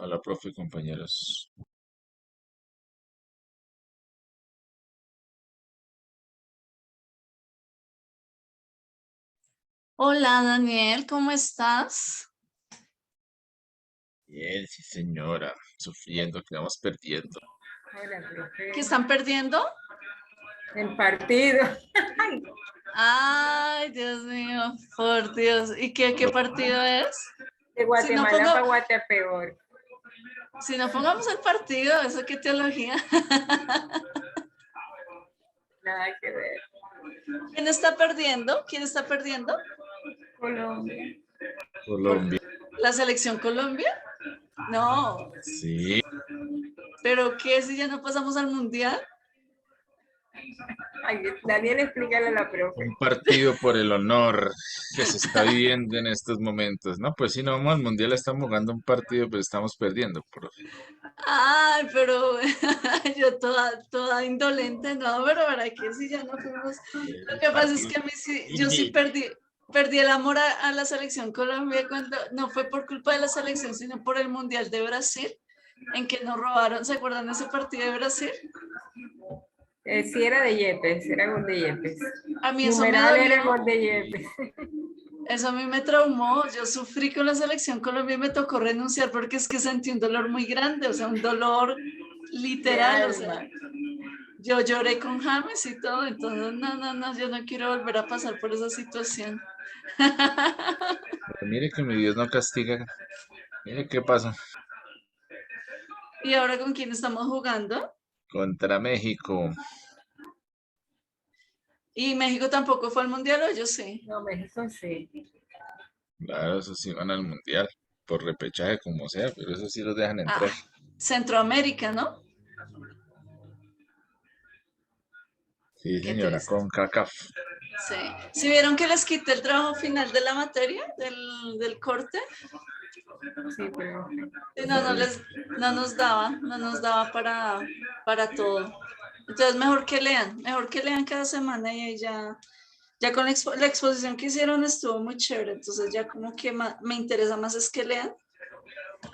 Hola, profe, compañeros. Hola Daniel, ¿cómo estás? Bien, sí, señora. Sufriendo, que vamos perdiendo. Hola, ¿Qué profe. están perdiendo? El partido Ay, Dios mío, por Dios. ¿Y qué partido es? de Si no Guatemala pongo, para Guatepeor. si no pongamos el partido, ¿eso qué teología? Nada que ver. ¿Quién está perdiendo? ¿Quién está perdiendo? Colombia. ¿Por Colombia. la selección Colombia? No, Sí, pero ¿qué si ya no pasamos al mundial? Ay, Daniel, explícale a la profe. un partido por el honor que se está viviendo en estos momentos. No, pues si no vamos al mundial, estamos jugando un partido, pero estamos perdiendo, profe. Ay, pero yo toda indolente, no, pero ¿para qué si ya no fuimos? Lo El que pasa es partido. que a mí sí, yo sí perdí el amor a la selección Colombia cuando no fue por culpa de la selección, sino por el Mundial de Brasil, en que nos robaron, ¿se acuerdan de ese partido de Brasil? Sí, era de Yepes, era gol de Yepes. A mí eso me Numeral era dolió, gol de Yepes. eso a mí me traumó, yo sufrí con la selección Colombia y me tocó renunciar porque es que sentí un dolor muy grande, o sea, un dolor De literal, o sea, alma. yo lloré con James y todo, entonces no, yo no quiero volver a pasar por esa situación. Pero mire que mi Dios no castiga. Mire qué pasó ¿Y ahora con quién estamos jugando? contra México. ¿Y México tampoco fue al mundial o yo sí? No, México sí. Claro, eso sí van al mundial. Por repechaje, como sea, pero eso sí los dejan Ah, entrar. Centroamérica, ¿no? Sí, Qué señora, triste. con CACAF. Sí. ¿Sí vieron que les quité el trabajo final de la materia, del corte? Sí, pero Sí, no, No, no nos daba para todo. Entonces, mejor que lean cada semana y ahí ya con la exposición que hicieron estuvo muy chévere, entonces ya como que me interesa más es que lean,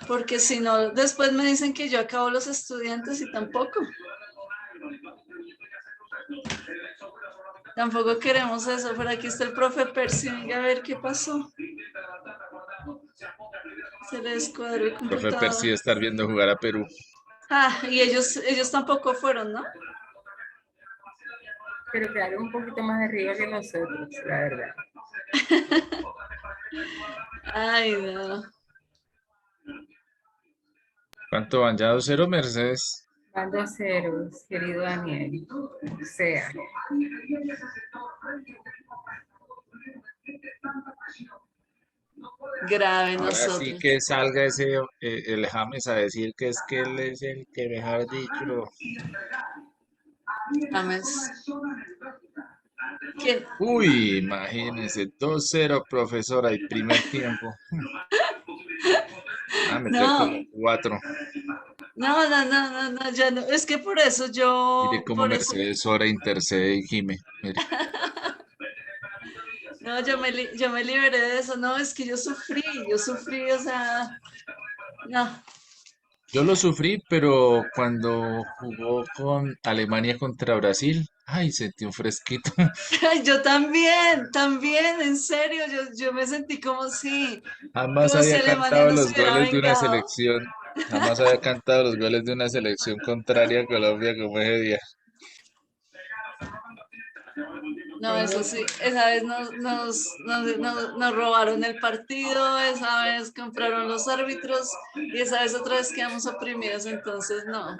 porque si no, después me dicen que yo acabo los estudiantes y tampoco queremos eso. Por aquí está el profe Percy, venga a ver qué pasó. Se le descuadró el profe Percy computador. de estar viendo jugar a Perú. Ah, y ellos tampoco fueron, ¿no? quedaron un poquito más arriba que nosotros, la verdad. Ay, no. ¿Cuánto van? Ya 2-0, Mercedes. Van 2-0, querido Daniel. O sea, Grave Ahora sí nosotros. que salga ese el James a decir que es que él es el que mejor dicho. James. ¿Quién? Uy, imagínense, 2-0, profesora, y primer tiempo. A meter como No, 4. ya no. Es que Mire cómo por eso, Mercedes Sora intercede y gime. Mire, no, yo me liberé de eso. No, es que yo sufrí, o sea, no. yo lo sufrí, pero cuando jugó con Alemania contra Brasil, ay, sentí un fresquito. Yo también, en serio, yo me sentí Jamás como si había Alemania cantado no se los hubiera goles de una vengado. selección. Jamás había cantado los goles de una selección contraria a Colombia como ese día. No, eso sí, esa vez nos robaron el partido, esa vez compraron los árbitros y esa vez otra vez quedamos oprimidos, entonces no.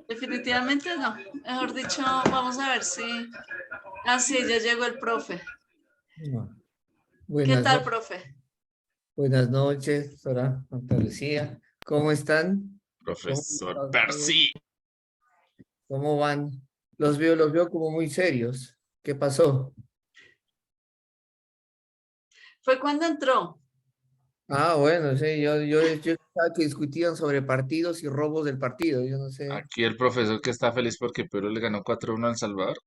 Definitivamente no. Mejor dicho, vamos a ver si... Ah, sí, ya llegó el profe. No. ¿Qué Buenas tal, noches, profe? buenas noches, doctora Santa Lucía. ¿Cómo están? ¿Cómo, Profesor Percy. cómo van? Los veo como muy serios. ¿Qué pasó? Fue cuando entró. Ah, bueno, sí, yo pensaba que discutían sobre partidos y robos del partido. Yo no sé. Aquí el profesor que está feliz porque Perú le ganó 4-1 a El Salvador.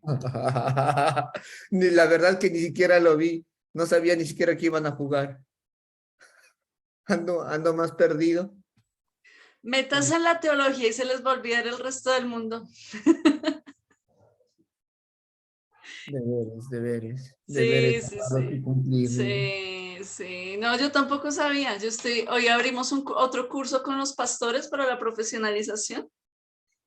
Ah, La verdad que ni siquiera lo vi. No sabía ni siquiera que iban a jugar. ando más perdido. Métanse en la teología y se les va a olvidar el resto del mundo. Deberes Sí, sí, tomarlos y sí. cumplirlos. Sí, sí. No, yo tampoco sabía. Hoy abrimos otro curso con los pastores para la profesionalización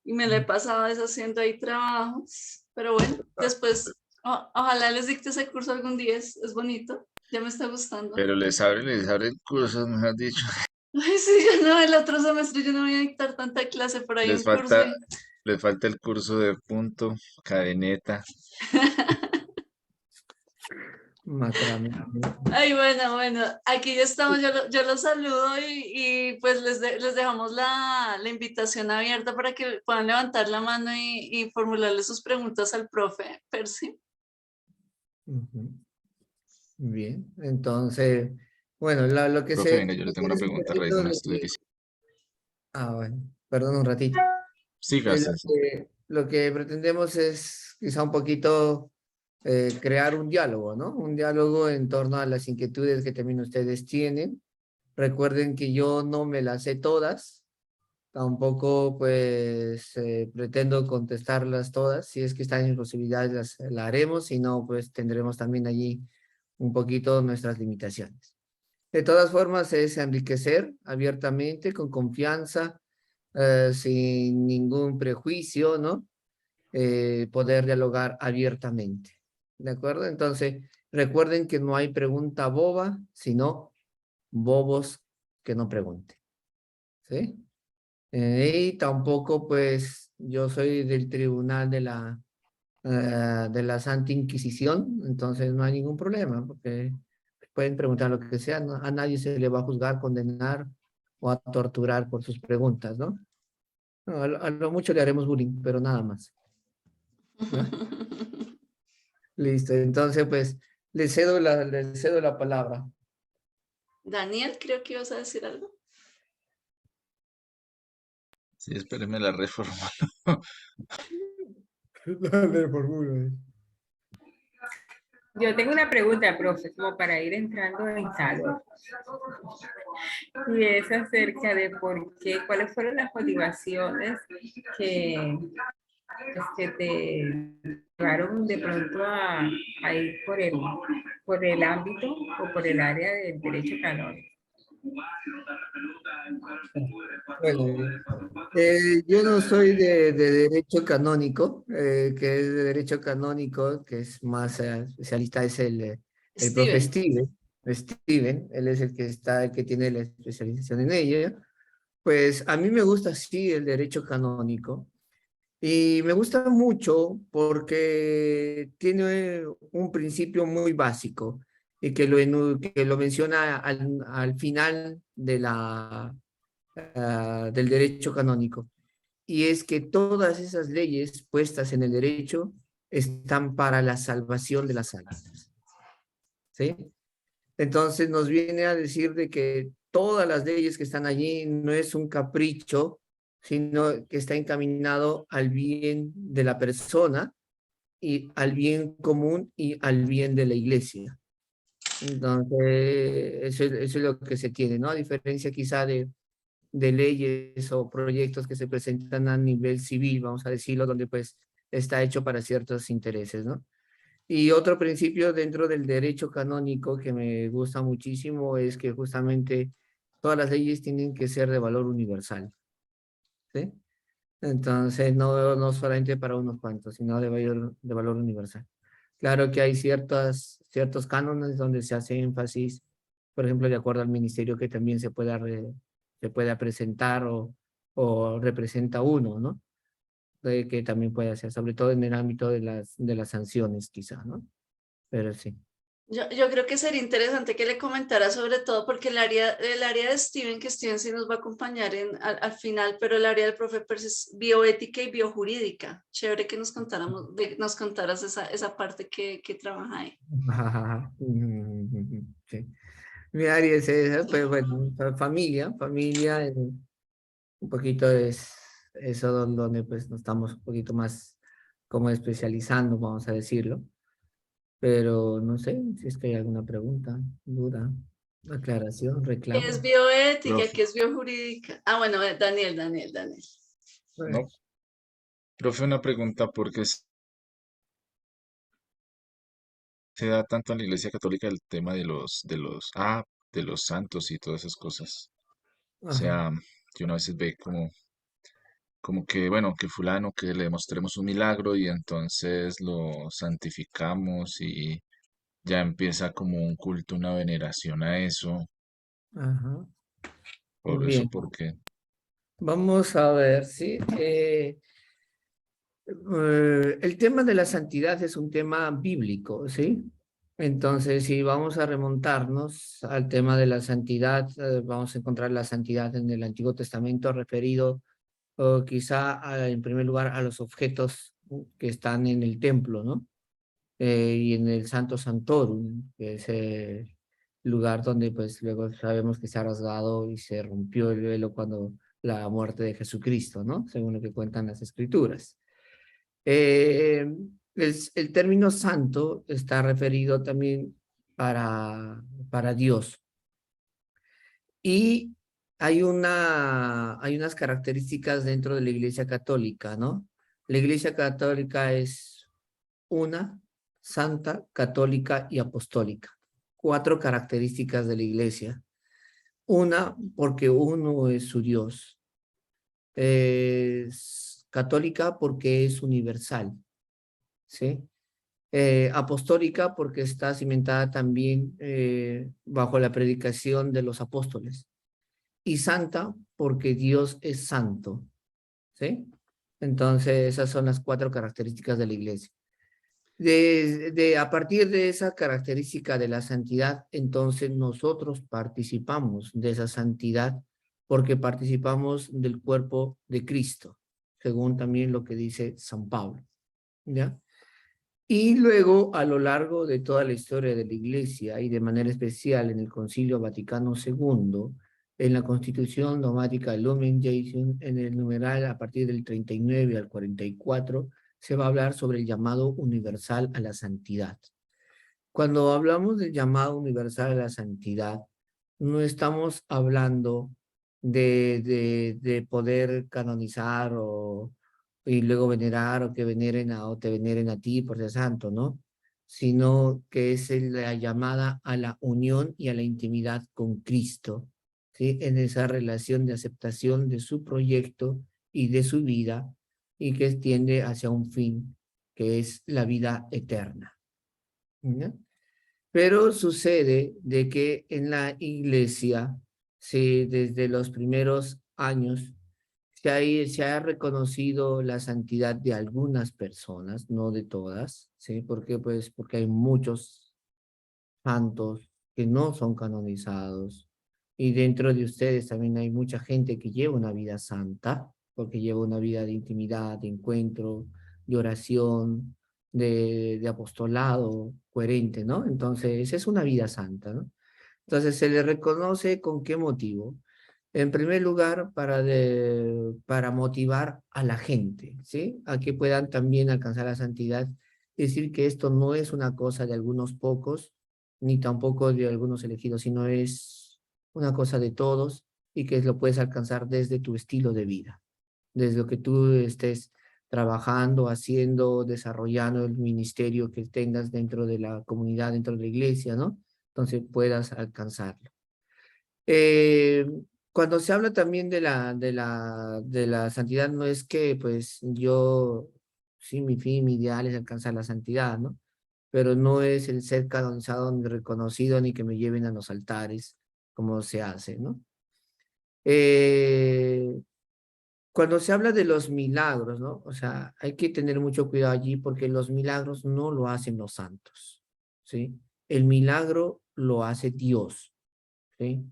y me la he pasado deshaciendo ahí trabajos. Pero bueno, después, ojalá les dicte ese curso algún día. Es bonito. Ya me está gustando. Pero les abre el curso, mejor dicho. Ay, sí, yo no, el otro semestre yo no voy a dictar tanta clase, por ahí Les un curso. falta, les falta el curso de punto, cadeneta. Macramé. Ay, bueno, bueno, aquí ya estamos, yo los saludo y pues les dejamos la invitación abierta para que puedan levantar la mano y formularle sus preguntas al profe Percy. Ujú. Bien, entonces, bueno, lo que Profe, se venga, yo le tengo una es un pregunta a raíz de poquito un de estudio que hice. bueno, perdón un ratito. Sí, gracias. Lo que pretendemos es quizá un poquito crear un diálogo, ¿no? Un diálogo en torno a las inquietudes que también ustedes tienen. Recuerden que yo no me las sé todas, tampoco pues pretendo contestarlas todas. Si es que están en posibilidades, la haremos, si no, pues tendremos también allí un poquito nuestras limitaciones. De todas formas, es enriquecer abiertamente, con confianza, sin ningún prejuicio, ¿no? Poder dialogar abiertamente. ¿De acuerdo? Entonces, recuerden que no hay pregunta boba, sino bobos que no pregunten. ¿Sí? Y tampoco, pues, yo soy del tribunal de la Santa Inquisición, entonces no hay ningún problema, porque pueden preguntar lo que sea, ¿no? A nadie se le va a juzgar, condenar o a torturar por sus preguntas, ¿no? No, a lo mucho le haremos bullying, pero nada más, ¿no? Listo, entonces, pues, le cedo la palabra. Daniel, creo que ibas a decir algo. Sí, espéreme la reforma. Dale, por favor. Yo tengo una pregunta, profe, como para ir entrando en calor. Y es acerca de por qué, cuáles fueron las motivaciones que, que te llevaron de pronto a ir por el ámbito o por el área del derecho canónico. Bueno, yo no soy de derecho canónico, que es de derecho canónico, que es más especialista, es el profe Steven. Steven, él es el que tiene la especialización en ella. Pues a mí me gusta sí el derecho canónico y me gusta mucho porque tiene un principio muy básico y que lo menciona al final de del derecho canónico. Y es que todas esas leyes puestas en el derecho están para la salvación de las almas. ¿Sí? Entonces nos viene a decir de que todas las leyes que están allí no es un capricho, sino que está encaminado al bien de la persona y al bien común y al bien de la iglesia. Entonces, eso es lo que se tiene, ¿no? A diferencia quizá de leyes o proyectos que se presentan a nivel civil, vamos a decirlo, donde pues está hecho para ciertos intereses, ¿no? Y otro principio dentro del derecho canónico que me gusta muchísimo es que justamente todas las leyes tienen que ser de valor universal, ¿sí? Entonces, no solamente para unos cuantos, sino de valor universal. Claro que hay ciertos cánones donde se hace énfasis, por ejemplo, de acuerdo al ministerio que también se pueda presentar o representa uno, ¿no? De que también puede hacer, sobre todo en el ámbito de las sanciones, quizá, ¿no? Pero sí. Yo creo que sería interesante que le comentara sobre todo porque el área de Steven, que Steven sí nos va a acompañar al final, pero el área del profe Percy es bioética y biojurídica. Chévere que nos contaras esa parte que trabaja ahí. Sí. Mi área es esa, pues bueno, familia, un poquito es eso donde pues nos estamos un poquito más como especializando, vamos a decirlo. Pero no sé si es que hay alguna pregunta, duda. Aclaración, ¿Qué es reclamo. bioética? Profe, ¿Qué es biojurídica? Ah, bueno, Daniel. no, profe, una pregunta, ¿por qué se da tanto en la Iglesia Católica el tema de los santos y todas esas cosas? O Ajá. sea, que uno a veces ve como que, bueno, que fulano, que le demostremos un milagro y entonces lo santificamos y ya empieza como un culto, una veneración a eso. Ajá. Por eso, Bien, porque vamos a ver, ¿sí? El tema de la santidad es un tema bíblico, ¿sí? Entonces, si vamos a remontarnos al tema de la santidad, vamos a encontrar la santidad en el Antiguo Testamento referido quizá en primer lugar a los objetos que están en el templo, ¿no? Y en el Santo Santorum, que es el lugar donde pues luego sabemos que se ha rasgado y se rompió el velo cuando la muerte de Jesucristo, ¿no? Según lo que cuentan las Escrituras. Eh, el término santo está referido también para Dios. Y hay unas características dentro de la Iglesia Católica, ¿no? La Iglesia Católica es una, santa, católica y apostólica. 4 características de la Iglesia. Una, porque uno es su Dios. Es católica porque es universal, ¿sí? Apostólica porque está cimentada también bajo la predicación de los apóstoles. Y santa porque Dios es santo, ¿sí? Entonces, esas son las 4 características de la iglesia. A partir de esa característica de la santidad, entonces nosotros participamos de esa santidad porque participamos del cuerpo de Cristo, según también lo que dice San Pablo, ¿ya? Y luego, a lo largo de toda la historia de la Iglesia y de manera especial en el Concilio Vaticano II, en la Constitución Dogmática Lumen Gentium, en el numeral a partir del 39 al 44, se va a hablar sobre el llamado universal a la santidad. Cuando hablamos del llamado universal a la santidad, no estamos hablando de poder canonizar y luego venerar o que veneren o te veneren a ti por ser santo, ¿no? Sino que es la llamada a la unión y a la intimidad con Cristo, ¿sí? En esa relación de aceptación de su proyecto y de su vida y que tiende hacia un fin, que es la vida eterna, ¿no? Pero sucede de que en la iglesia, sí, desde los primeros años, se ha reconocido la santidad de algunas personas, no de todas, ¿sí? ¿Por qué? Pues porque hay muchos santos que no son canonizados. Y dentro de ustedes también hay mucha gente que lleva una vida santa, porque lleva una vida de intimidad, de encuentro, de oración, de apostolado coherente, ¿no? Entonces, es una vida santa, ¿no? Entonces, se le reconoce con qué motivo. En primer lugar, para motivar a la gente, ¿sí? A que puedan también alcanzar la santidad. Decir que esto no es una cosa de algunos pocos, ni tampoco de algunos elegidos, sino es una cosa de todos y que lo puedes alcanzar desde tu estilo de vida, desde lo que tú estés trabajando, haciendo, desarrollando el ministerio que tengas dentro de la comunidad, dentro de la iglesia, ¿no? Entonces puedas alcanzarlo. Eh, Cuando se habla también de la santidad, no es que pues yo, sí, mi fin, mi ideal es alcanzar la santidad, ¿no? Pero no es el ser canonizado ni reconocido ni que me lleven a los altares, como se hace, ¿no? Eh, Cuando se habla de los milagros, ¿no? O sea, hay que tener mucho cuidado allí porque los milagros no lo hacen los santos, ¿sí? El milagro lo hace Dios, ¿sí?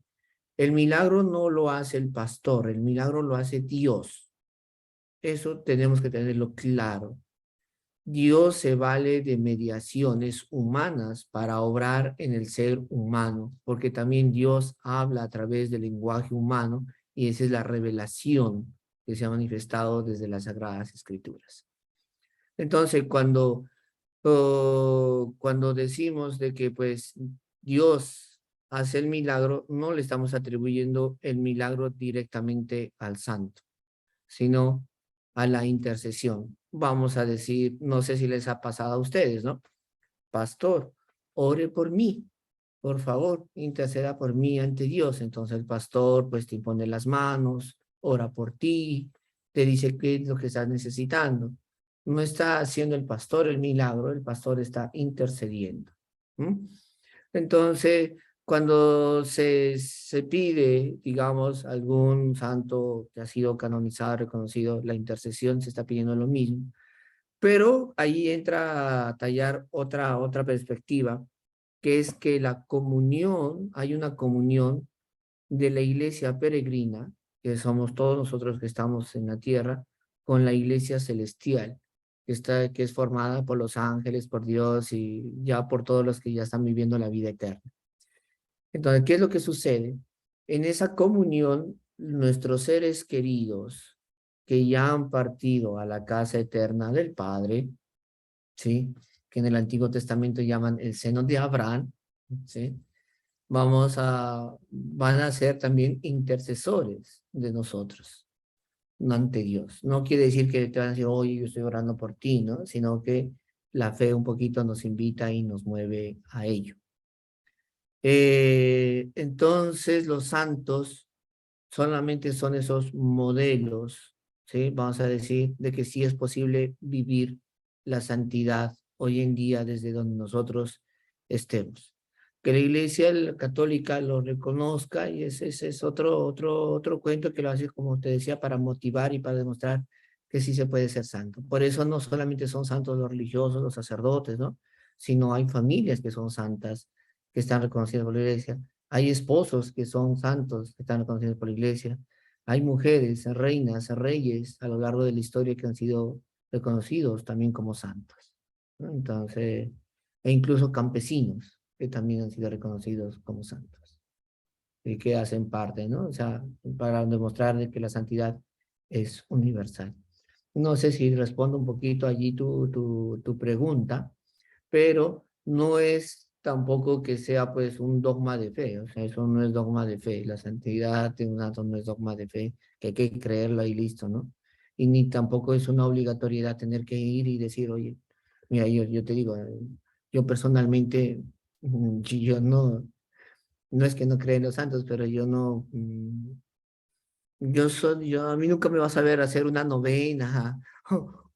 El milagro no lo hace el pastor, el milagro lo hace Dios. Eso tenemos que tenerlo claro. Dios se vale de mediaciones humanas para obrar en el ser humano, porque también Dios habla a través del lenguaje humano y esa es la revelación que se ha manifestado desde las Sagradas Escrituras. Entonces, cuando decimos de que pues Dios hace el milagro, no le estamos atribuyendo el milagro directamente al santo, sino a la intercesión. Vamos a decir, no sé si les ha pasado a ustedes, ¿no? Pastor, ore por mí, por favor, interceda por mí ante Dios. Entonces el pastor pues te impone las manos, ora por ti, te dice qué es lo que estás necesitando. No está haciendo el pastor el milagro, el pastor está intercediendo. ¿Mm? Entonces, cuando se pide, digamos, algún santo que ha sido canonizado, reconocido, la intercesión se está pidiendo lo mismo. Pero ahí entra a tallar otra perspectiva, que es que la comunión, hay una comunión de la iglesia peregrina, que somos todos nosotros que estamos en la tierra, con la iglesia celestial, que es formada por los ángeles, por Dios y ya por todos los que ya están viviendo la vida eterna. Entonces, ¿qué es lo que sucede? En esa comunión, nuestros seres queridos que ya han partido a la casa eterna del Padre, ¿sí? Que en el Antiguo Testamento llaman el seno de Abraham, ¿sí? Van a ser también intercesores de nosotros ante Dios. No quiere decir que te van a decir, oye, yo estoy orando por ti, ¿no? Sino que la fe un poquito nos invita y nos mueve a ello. Entonces los santos solamente son esos modelos, ¿sí? Vamos a decir, de que sí es posible vivir la santidad hoy en día desde donde nosotros estemos. Que la Iglesia Católica lo reconozca y ese es otro cuento que lo hace, como te decía, para motivar y para demostrar que sí se puede ser santo. Por eso no solamente son santos los religiosos, los sacerdotes, ¿no? Sino hay familias que son santas, que están reconocidas por la Iglesia. Hay esposos que son santos, que están reconocidos por la Iglesia. Hay mujeres, reinas, reyes a lo largo de la historia que han sido reconocidos también como santos, ¿no? Entonces, e incluso campesinos que también han sido reconocidos como santos y que hacen parte, ¿no? O sea, para demostrar de que la santidad es universal. No sé si respondo un poquito allí tu pregunta, pero no es tampoco que sea pues un dogma de fe, o sea, eso no es dogma de fe, la santidad de un santo no es dogma de fe, que hay que creerlo y listo, ¿no? Y ni tampoco es una obligatoriedad tener que ir y decir, oye, mira, yo te digo, yo personalmente, yo no es que no crea en los santos, pero yo no, a mí nunca me vas a ver hacer una novena,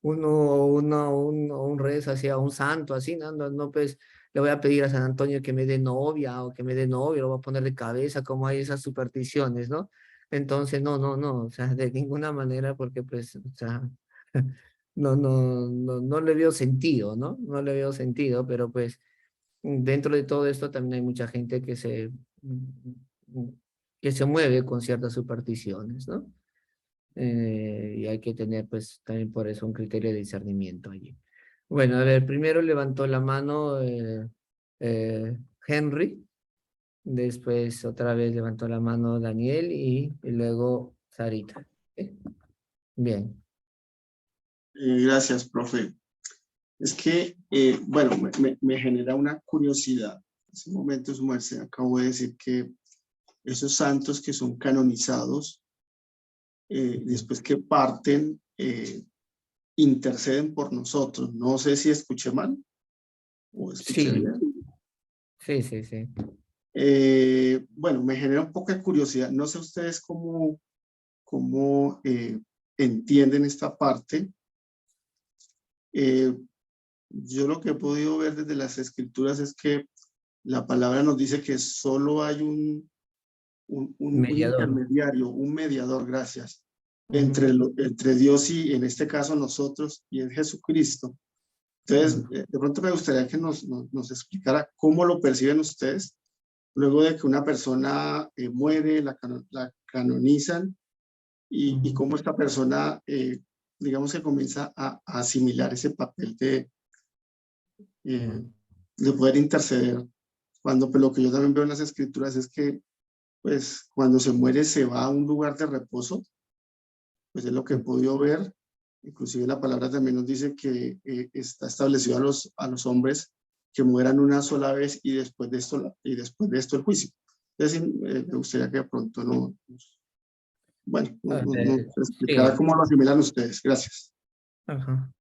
un rezo hacia un santo, así, no, pues le voy a pedir a San Antonio que me dé novia o que me dé novio, lo voy a poner de cabeza, como hay esas supersticiones, ¿no? Entonces, no, o sea, de ninguna manera, porque pues, o sea, no le veo sentido, ¿no? No le veo sentido, pero pues dentro de todo esto también hay mucha gente que se mueve con ciertas supersticiones, ¿no? Y hay que tener pues también por eso un criterio de discernimiento allí. Bueno, a ver, primero levantó la mano Henry, después otra vez levantó la mano Daniel y luego Sarita. ¿Sí? Bien. Gracias, profe. Es que, bueno, me genera una curiosidad. En ese momento, su merced acabo de decir que esos santos que son canonizados, después que parten, interceden por nosotros. No sé si escuché mal o escuché Sí, bien. sí. Bueno, me genera un poco de curiosidad. No sé ustedes cómo entienden esta parte. Yo lo que he podido ver desde las escrituras es que la palabra nos dice que solo hay un mediador. intermediario, un mediador, gracias, entre Dios y en este caso nosotros y es Jesucristo. Entonces, de pronto me gustaría que nos explicara cómo lo perciben ustedes luego de que una persona muere, la canonizan y cómo esta persona, digamos que comienza a asimilar ese papel de poder interceder. Cuando pues, lo que yo también veo en las escrituras es que pues cuando se muere se va a un lugar de reposo, pues es lo que he podido ver. Inclusive la palabra también nos dice que está establecido a los hombres que mueran una sola vez y después de esto el juicio. Entonces, me gustaría que de pronto bueno, A nos ver, explicara sí, cómo lo asimilan ustedes. Gracias. ajá.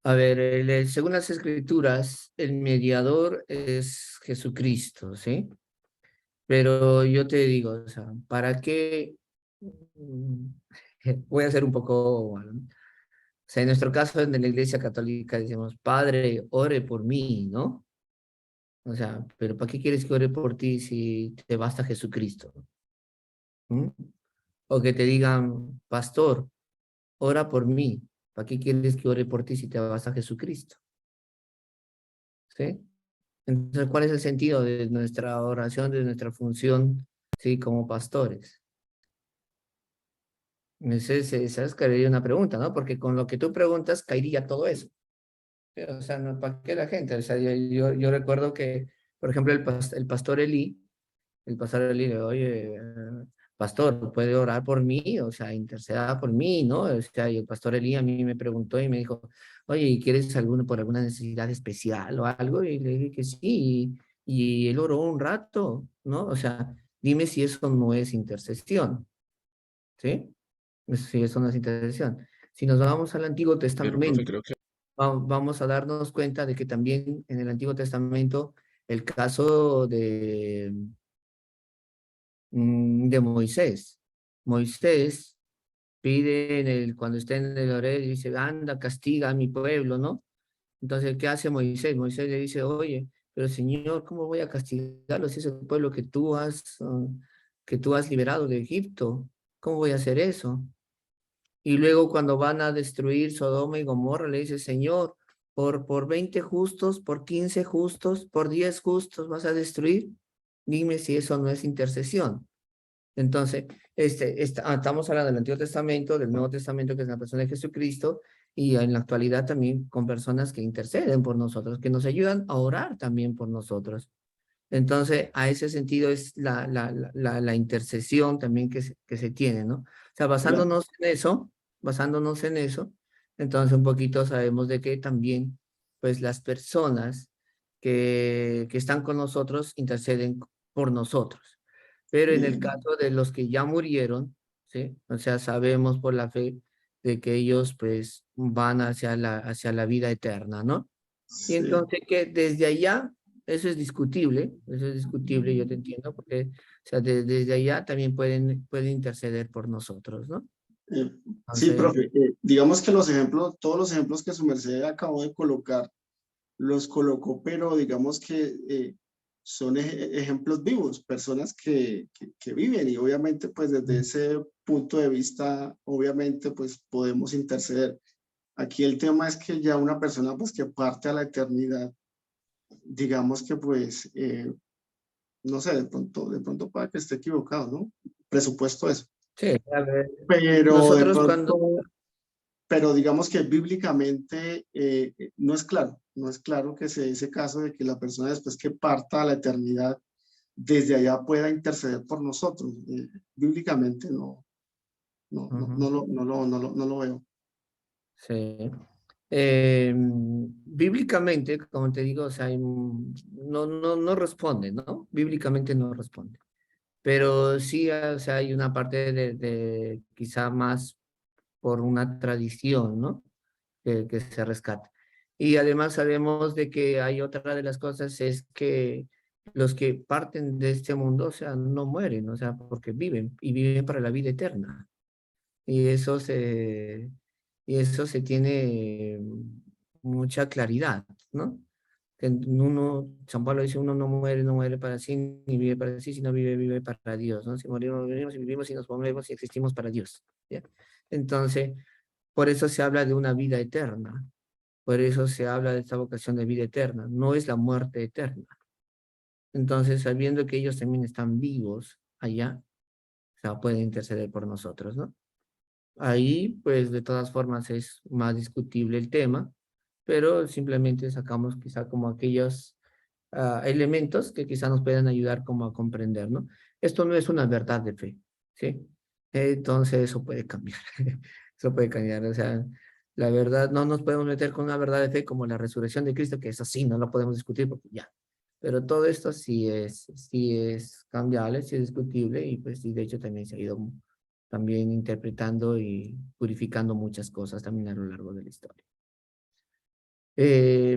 A ver, según las escrituras, el mediador es Jesucristo, ¿sí? Pero yo te digo, o sea, ¿para qué? Mm, Voy a ser un poco, bueno, ¿no? O sea, en nuestro caso, en la Iglesia Católica decimos, Padre, ore por mí, ¿no? O sea, pero ¿para qué quieres que ore por ti si te basta Jesucristo? ¿Mm? O que te digan, Pastor, ora por mí. ¿Para qué quieres que ore por ti si te basta Jesucristo? ¿Sí? Entonces, ¿cuál es el sentido de nuestra oración, de nuestra función, sí, como pastores? Esa es caería una pregunta, ¿no? Porque con lo que tú preguntas caería todo eso. O sea, ¿no? ¿Para qué la gente? O sea, yo recuerdo que, por ejemplo, el pastor Eli le dijo, oye, pastor, ¿puede orar por mí? O sea, interceda por mí, ¿no? O sea, y el pastor Eli a mí me preguntó y me dijo, oye, ¿y ¿quieres por alguna necesidad especial o algo? Y le dije que sí, y él oró un rato, ¿no? O sea, dime si eso no es intercesión, ¿sí? Si eso no es intercesión. Si nos vamos al Antiguo Pero, profe, Testamento, creo que vamos a darnos cuenta de que también en el Antiguo Testamento el caso de Moisés. Moisés pide cuando está en el Oreb, dice, anda, castiga a mi pueblo, ¿no? Entonces, ¿qué hace Moisés? Moisés le dice, oye, pero Señor, ¿cómo voy a castigarlo si es el pueblo que tú has liberado de Egipto? ¿Cómo voy a hacer eso? Y luego cuando van a destruir Sodoma y Gomorra, le dice, Señor, por 20 justos, por 15 justos, por 10 justos vas a destruir. Dime si eso no es intercesión. Entonces, estamos hablando del Antiguo Testamento, del Nuevo Testamento, que es la persona de Jesucristo, y en la actualidad también con personas que interceden por nosotros, que nos ayudan a orar también por nosotros. Entonces, a ese sentido es la intercesión también que se tiene, ¿no? O sea, Hola. basándonos en eso, entonces un poquito sabemos de que también, pues las personas que están con nosotros interceden por nosotros. Pero en el Bien. caso de los que ya murieron, ¿sí? O sea, sabemos por la fe de que ellos pues van hacia la vida eterna, ¿no? Y Sí. entonces que desde allá, eso es discutible, yo te entiendo, porque o sea, desde allá también pueden interceder por nosotros, ¿no? Sí, Entonces, profe, digamos que los ejemplos, todos los ejemplos que su merced acabó de colocar, los colocó, pero digamos que son ejemplos vivos, personas que viven y obviamente pues desde ese punto de vista, obviamente pues podemos interceder. Aquí el tema es que ya una persona pues que parte a la eternidad, digamos que pues, no sé, de pronto pueda que esté equivocado, ¿no? Presupuesto eso. sí, a ver, Pero de nosotros cuando, pronto pero digamos que bíblicamente no es claro, no es claro que se dé ese caso de que la persona después que parta a la eternidad, desde allá pueda interceder por nosotros. Bíblicamente ujú, no lo veo. sí. Bíblicamente, como te digo, o sea, no responde, ¿no? Bíblicamente no responde. Pero sí, o sea, hay una parte de quizá más por una tradición, ¿no? Que se rescata. Y además sabemos de que hay otra de las cosas es que los que parten de este mundo, o sea, no mueren, o sea, porque viven y viven para la vida eterna. Y y eso se tiene mucha claridad, ¿no? Que San Pablo dice, uno no muere para sí, ni vive para sí, sino vive para Dios, ¿no? Si morimos, vivimos, y vivimos y nos movemos y existimos para Dios, ¿ya? Entonces, por eso se habla de una vida eterna, por eso se habla de esta vocación de vida eterna, no es la muerte eterna. Entonces, sabiendo que ellos también están vivos allá, o sea, pueden interceder por nosotros, ¿no? Ahí, pues, de todas formas es más discutible el tema, pero simplemente sacamos quizá como aquellos elementos que quizá nos puedan ayudar como a comprender, ¿no? Esto no es una verdad de fe, ¿sí? Entonces eso puede cambiar, eso puede cambiar, o sea, la verdad, no nos podemos meter con una verdad de fe como la resurrección de Cristo, que eso sí, no lo podemos discutir porque ya, Pero todo esto sí es cambiable, sí es discutible y pues sí, de hecho también se ha ido también interpretando y purificando muchas cosas también a lo largo de la historia.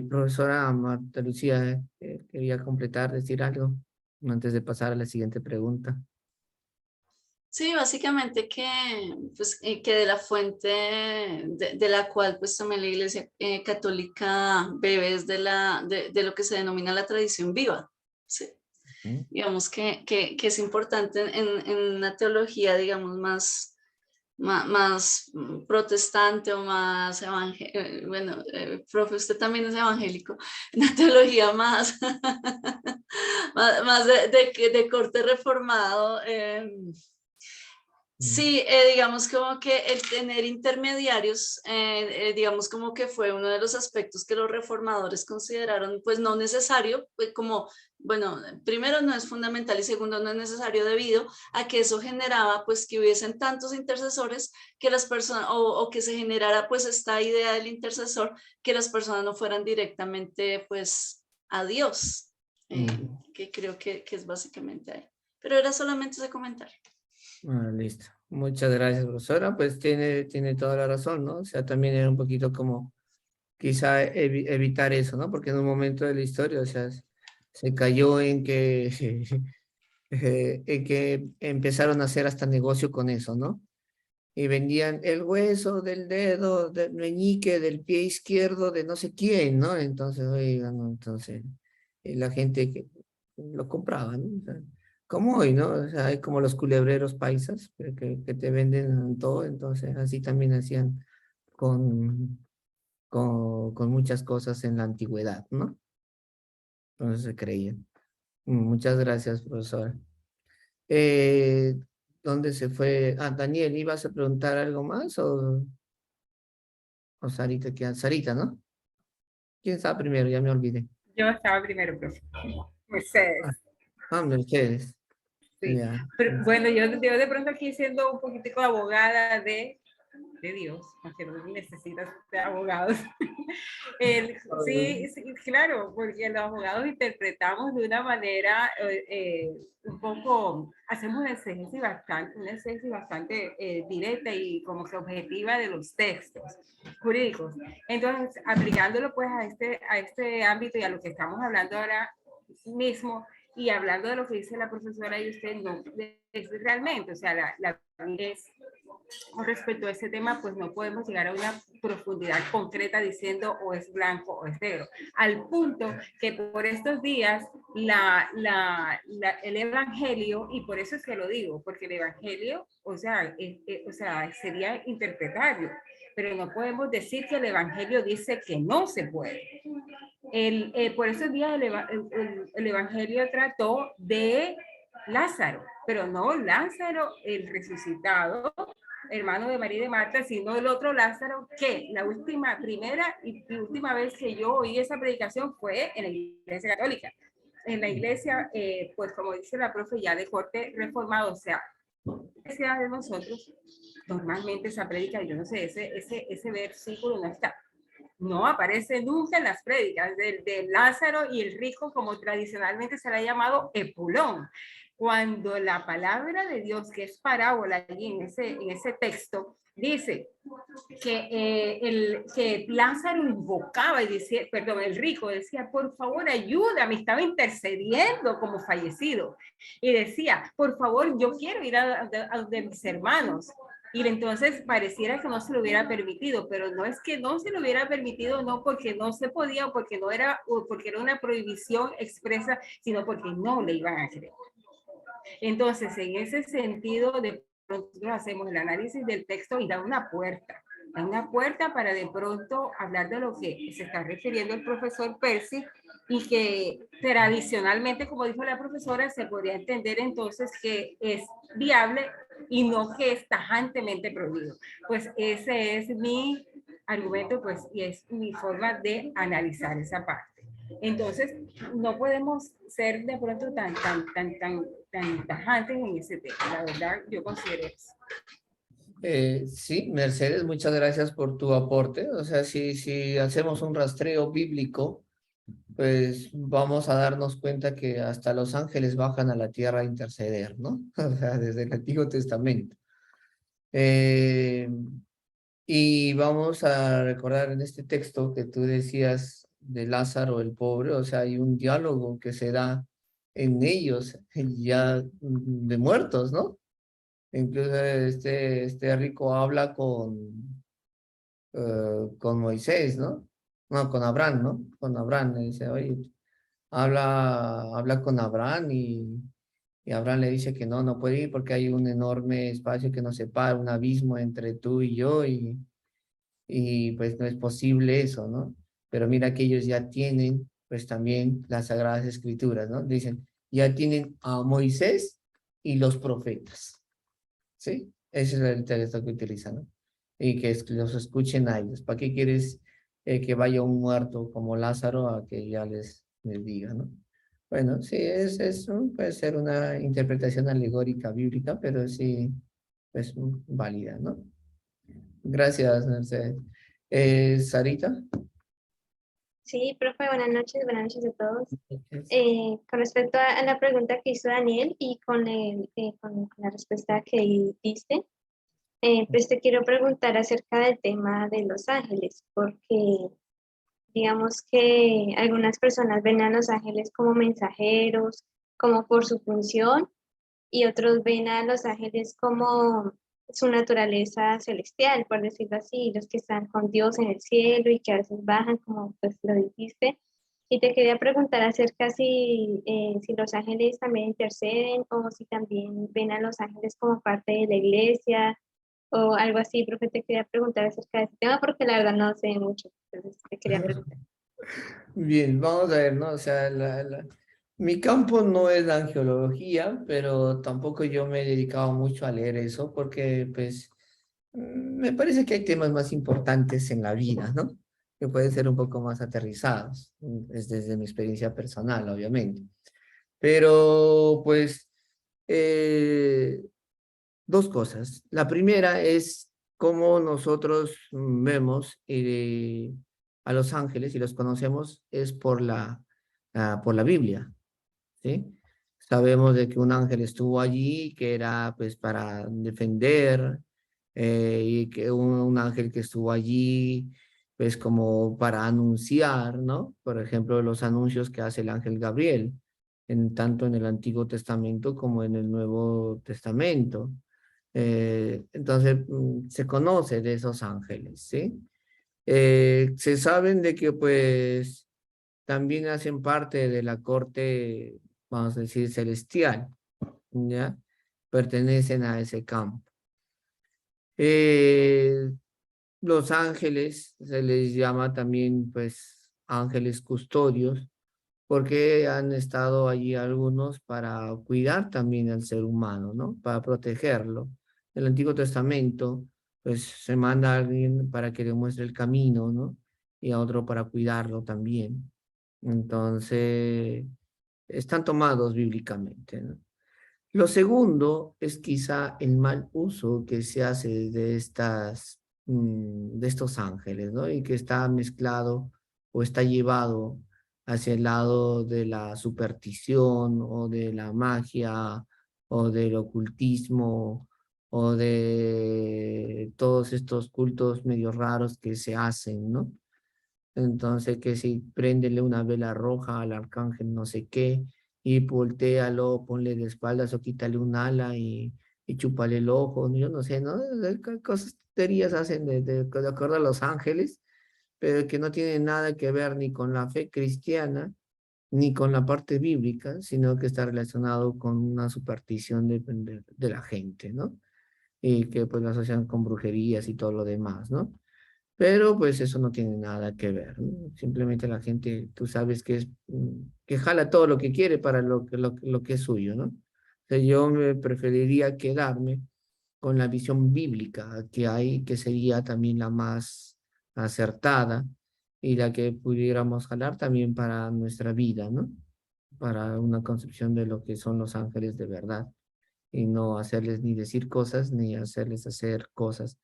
Profesora Marta Lucía, quería completar, decir algo antes de pasar a la siguiente pregunta. Sí, básicamente pues, que de la fuente de la cual pues también la Iglesia Católica bebe es de lo que se denomina la tradición viva. ¿Sí? Digamos que es importante en una teología, digamos, más protestante o más evangélico. Bueno, profe, usted también es evangélico. Una teología más, más de corte reformado. Sí, digamos como que el tener intermediarios, digamos como que fue uno de los aspectos que los reformadores consideraron pues no necesario, pues como, bueno, primero no es fundamental y segundo no es necesario debido a que eso generaba pues que hubiesen tantos intercesores que las personas, o que se generara pues esta idea del intercesor, que las personas no fueran directamente pues a Dios, que creo que es básicamente ahí. Pero era solamente ese comentario. Listo. Muchas gracias, profesora. Pues tiene toda la razón, ¿no? O sea, también era un poquito como quizá evitar eso, ¿no? Porque en un momento de la historia, o sea, se cayó en que, en que empezaron a hacer hasta negocio con eso, ¿no? Y vendían el hueso del dedo, del meñique, del pie izquierdo, de no sé quién, ¿no? Entonces, oigan, ¿no? Entonces, la gente que lo compraba, ¿no? O sea, como hoy, ¿no? O sea, hay como los culebreros paisas que te venden todo, entonces así también hacían con, con muchas cosas en la antigüedad, ¿no? Entonces se creían. Muchas gracias, profesora. Eh, ¿Dónde se fue? Ah, Daniel, ¿ibas a preguntar algo más o Sarita? Sarita, ¿no? ¿Quién estaba primero? Ya me olvidé. Yo estaba primero, profe. Mercedes. Mercedes. Sí. Ya. Pero, bueno, yo de pronto aquí siendo un poquitico abogada de Dios, aunque no necesitas de abogados. Sí, claro, porque los abogados interpretamos de una manera un poco, hacemos una exégesis bastante directa y como que objetiva de los textos jurídicos. Entonces, aplicándolo pues a este ámbito y a lo que estamos hablando ahora mismo, y hablando de lo que dice la profesora y usted, no, es realmente, o sea, es con respecto a ese tema, pues no podemos llegar a una profundidad concreta diciendo o es blanco o es negro. Al punto que por estos días el evangelio, y por eso es que lo digo, porque el evangelio, o sea, sería interpretario, pero no podemos decir que el evangelio dice que no se puede. Por esos días el evangelio trató de Lázaro, pero no Lázaro el resucitado, hermano de María y de Marta, sino el otro Lázaro, que la primera y última vez que yo oí esa predicación fue en la Iglesia Católica. En la iglesia, pues como dice la profe, ya de corte reformado, o sea, de nosotros, normalmente esa predica, yo no sé, ese versículo no está. No aparece nunca en las prédicas de Lázaro y el rico, como tradicionalmente se le ha llamado Epulón. Cuando la palabra de Dios, que es parábola allí en ese texto, dice que Lázaro invocaba y decía, perdón, el rico decía, por favor, ayúdame, estaba intercediendo como fallecido. Y decía, por favor, yo quiero ir a mis hermanos. Y entonces pareciera que no se lo hubiera permitido, pero no es que no se lo hubiera permitido, no porque no se podía o porque era una prohibición expresa, sino porque no le iban a creer. Entonces, en ese sentido, de pronto hacemos el análisis del texto y da una puerta para de pronto hablar de lo que se está refiriendo el profesor Percy y que tradicionalmente, como dijo la profesora, se podría entender entonces que es viable y no que es tajantemente prohibido. Pues ese es mi argumento, pues, y es mi forma de analizar esa parte. Entonces, no podemos ser de pronto tan tajantes en ese tema. La verdad, yo considero eso. Sí, Mercedes, muchas gracias por tu aporte. O sea, si hacemos un rastreo bíblico, pues vamos a darnos cuenta que hasta los ángeles bajan a la tierra a interceder, ¿no? O sea, desde el Antiguo Testamento. Eh, y vamos a recordar en este texto que tú decías de Lázaro el pobre, o sea, hay un diálogo que se da en ellos ya de muertos, ¿no? Incluso este rico habla con Moisés, ¿no? No, con Abraham, ¿no? Con Abraham, le dice, oye, habla con Abraham y Abraham le dice que no puede ir porque hay un enorme espacio que nos separa, un abismo entre tú y yo y pues no es posible eso, ¿no? Pero mira que ellos ya tienen pues también las Sagradas Escrituras, ¿no? Dicen, ya tienen a Moisés y los profetas, ¿sí? Ese es el texto que utilizan, ¿no? Y que los escuchen a ellos. ¿Para qué quieres que vaya un muerto como Lázaro a que ya les diga, ¿no? Bueno, sí, puede ser una interpretación alegórica bíblica, pero sí es válida, ¿no? Gracias, Mercedes. Sarita. Sí, profe, buenas noches a todos. Con respecto a la pregunta que hizo Daniel y con la respuesta que diste, pues te quiero preguntar acerca del tema de los ángeles, porque digamos que algunas personas ven a los ángeles como mensajeros, como por su función, y otros ven a los ángeles como su naturaleza celestial, por decirlo así, los que están con Dios en el cielo y que a veces bajan, como pues lo dijiste. Y te quería preguntar acerca si los ángeles también interceden o si también ven a los ángeles como parte de la iglesia o algo así, porque te quería preguntar acerca de ese tema porque la verdad no sé mucho, entonces te quería preguntar. Bien, vamos a ver, ¿no? O sea, mi campo no es la angiología, pero tampoco yo me he dedicado mucho a leer eso porque, pues, me parece que hay temas más importantes en la vida, ¿no? Que pueden ser un poco más aterrizados, es desde mi experiencia personal, obviamente. Pero, pues, eh, dos cosas. La primera es cómo nosotros vemos a los ángeles y los conocemos es por la Biblia, ¿sí? Sabemos de que un ángel estuvo allí, que era pues para defender, y que un ángel que estuvo allí pues como para anunciar, ¿no? Por ejemplo, los anuncios que hace el ángel Gabriel, tanto en el Antiguo Testamento como en el Nuevo Testamento. Entonces, se conoce de esos ángeles, ¿sí? Se saben de que pues también hacen parte de la corte, vamos a decir, celestial, ¿ya? Pertenecen a ese campo. Eh, los ángeles se les llama también pues ángeles custodios porque han estado allí algunos para cuidar también al ser humano, ¿no? Para protegerlo. En el Antiguo Testamento, pues se manda a alguien para que le muestre el camino, ¿no? Y a otro para cuidarlo también. Entonces, están tomados bíblicamente, ¿no? Lo segundo es quizá el mal uso que se hace de estos ángeles, ¿no? Y que está mezclado o está llevado hacia el lado de la superstición o de la magia o del ocultismo o de todos estos cultos medio raros que se hacen, ¿no? Entonces, que si préndele una vela roja al arcángel no sé qué, y voltealo, ponle de espaldas o quítale un ala y chúpale el ojo, yo no sé, ¿no? Cosas tonterías hacen de acuerdo a los ángeles, pero que no tienen nada que ver ni con la fe cristiana, ni con la parte bíblica, sino que está relacionado con una superstición de la gente, ¿no? Y que pues lo asocian con brujerías y todo lo demás, ¿no? Pero pues eso no tiene nada que ver, ¿no? Simplemente la gente, tú sabes que que jala todo lo que quiere para lo que es suyo, ¿no? O sea, yo me preferiría quedarme con la visión bíblica que hay, que sería también la más acertada y la que pudiéramos jalar también para nuestra vida, ¿no? Para una concepción de lo que son los ángeles de verdad y no hacerles ni decir cosas ni hacerles hacer cosas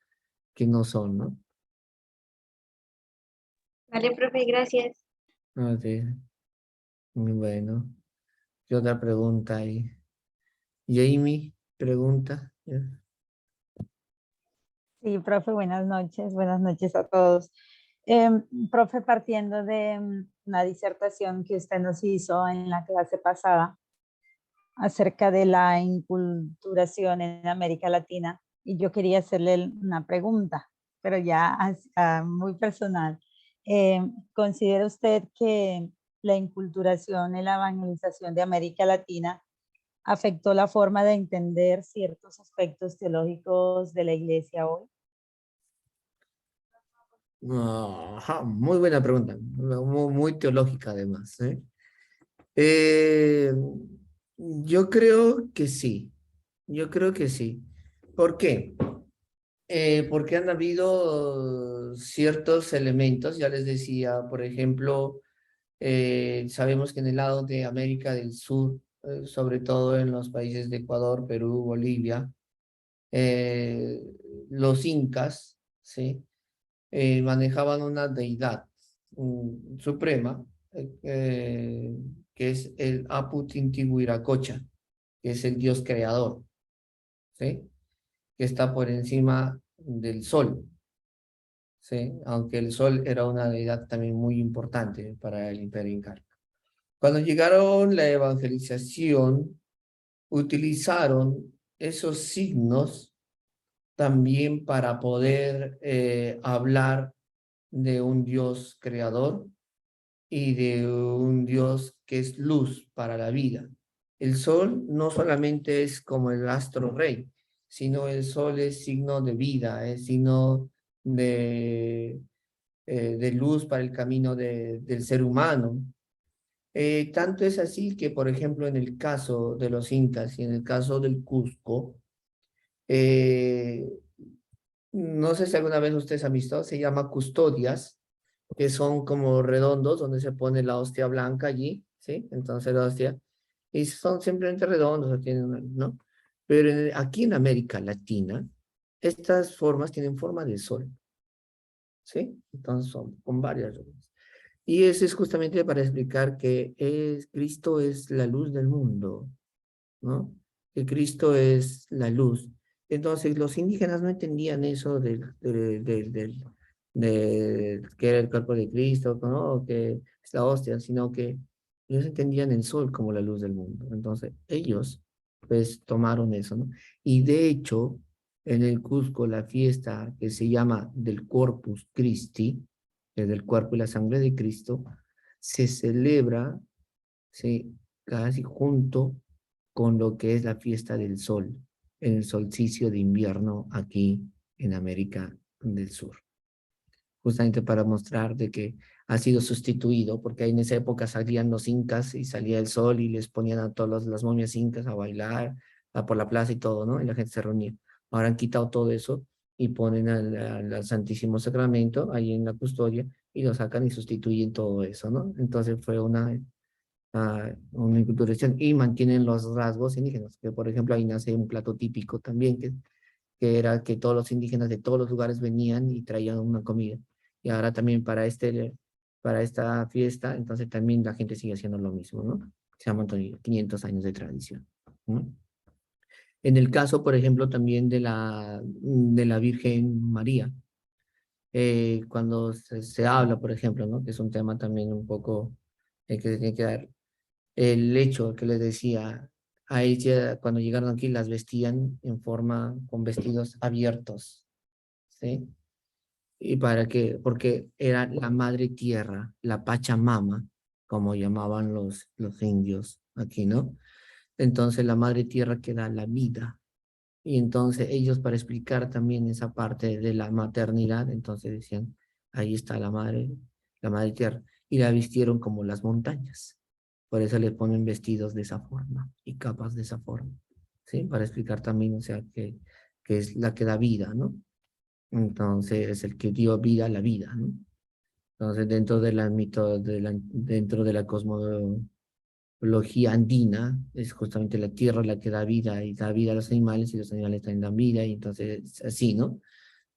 que no son, ¿no? Vale, profe, gracias. No, sí. Muy bueno. ¿Qué otra pregunta hay? Jamie, pregunta. Sí, profe, buenas noches a todos. Profe, partiendo de una disertación que usted nos hizo en la clase pasada acerca de la inculturación en América Latina, y yo quería hacerle una pregunta, pero ya muy personal. ¿Considera usted que la inculturación y la evangelización de América Latina afectó la forma de entender ciertos aspectos teológicos de la iglesia hoy? Ajá, muy buena pregunta, muy teológica además, ¿eh? Eh, yo creo que sí, yo creo que sí. ¿Por qué? Porque han habido ciertos elementos, ya les decía, por ejemplo, sabemos que en el lado de América del Sur, sobre todo en los países de Ecuador, Perú, Bolivia, eh, los incas, ¿sí? Manejaban una deidad suprema, que es el Aput Intihuiracocha, que es el dios creador, ¿sí? Que está por encima del sol, ¿sí? Aunque el sol era una deidad también muy importante para el imperio inca. Cuando llegaron la evangelización, utilizaron esos signos también para poder hablar de un Dios creador y de un Dios que es luz para la vida. El sol no solamente es como el astro rey, sino el sol es signo de vida, es signo de luz para el camino del ser humano. Tanto es así que, por ejemplo, en el caso de los incas y en el caso del Cusco, eh, no sé si alguna vez ustedes han visto, se llama custodias, que son como redondos, donde se pone la hostia blanca allí, ¿sí? Entonces la hostia, y son simplemente redondos, tienen, ¿no? Pero aquí en América Latina, estas formas tienen forma de sol, ¿sí? Entonces son con varias formas. Y eso es justamente para explicar que Cristo es la luz del mundo, ¿no? Que Cristo es la luz. Entonces, los indígenas no entendían eso de que era el cuerpo de Cristo, ¿no? Que es la hostia, sino que ellos entendían el sol como la luz del mundo. Entonces, ellos, pues, tomaron eso, ¿no? Y de hecho, en el Cusco, la fiesta que se llama del Corpus Christi, que es del cuerpo y la sangre de Cristo, se celebra, ¿sí? Casi junto con lo que es la fiesta del sol, en el solsticio de invierno aquí en América del Sur. Justamente para mostrar de que ha sido sustituido, porque en esa época salían los incas y salía el sol y les ponían a todas las momias incas a bailar por la plaza y todo, ¿no? Y la gente se reunía. Ahora han quitado todo eso y ponen al Santísimo Sacramento ahí en la custodia y lo sacan y sustituyen todo eso, ¿no? Entonces fue una inculturación y mantienen los rasgos indígenas, que por ejemplo ahí nace un plato típico también, que era que todos los indígenas de todos los lugares venían y traían una comida. Y ahora también para esta fiesta, entonces también la gente sigue haciendo lo mismo, ¿no? Se han mantenido 500 años de tradición, ¿no? En el caso, por ejemplo, también de la Virgen María, cuando se habla, por ejemplo, ¿no? Que es un tema también un poco que se tiene que dar el hecho que les decía, a ella cuando llegaron aquí las vestían en forma con vestidos abiertos, ¿sí? ¿Y para qué? Porque era la madre tierra, la Pachamama, como llamaban los indios aquí, ¿no? Entonces la madre tierra que da la vida. Y entonces ellos para explicar también esa parte de la maternidad, entonces decían, ahí está la madre tierra. Y la vistieron como las montañas. Por eso le ponen vestidos de esa forma y capas de esa forma, ¿sí? Para explicar también, o sea, que es la que da vida, ¿no? Entonces, es el que dio vida a la vida, ¿no? Entonces, dentro de la dentro de la cosmología andina, es justamente la tierra la que da vida y da vida a los animales y los animales también dan vida y entonces, así, ¿no?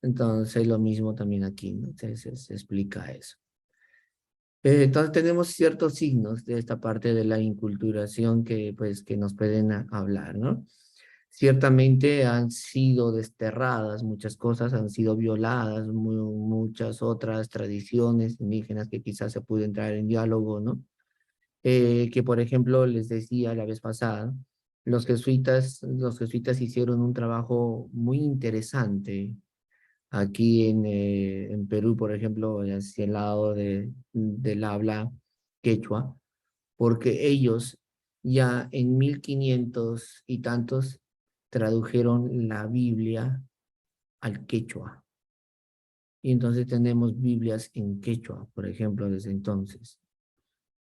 Entonces, lo mismo también aquí, ¿no? Entonces, se explica eso. Entonces tenemos ciertos signos de esta parte de la inculturación que, pues, que nos pueden hablar, ¿no? Ciertamente han sido desterradas muchas cosas, han sido violadas muchas otras tradiciones indígenas que quizás se pudo entrar en diálogo, ¿no? Que por ejemplo les decía la vez pasada, los jesuitas hicieron un trabajo muy interesante aquí en Perú, por ejemplo, hacia el lado del habla quechua, porque ellos ya en 1500 y tantos tradujeron la Biblia al quechua. Y entonces tenemos Biblias en quechua, por ejemplo, desde entonces.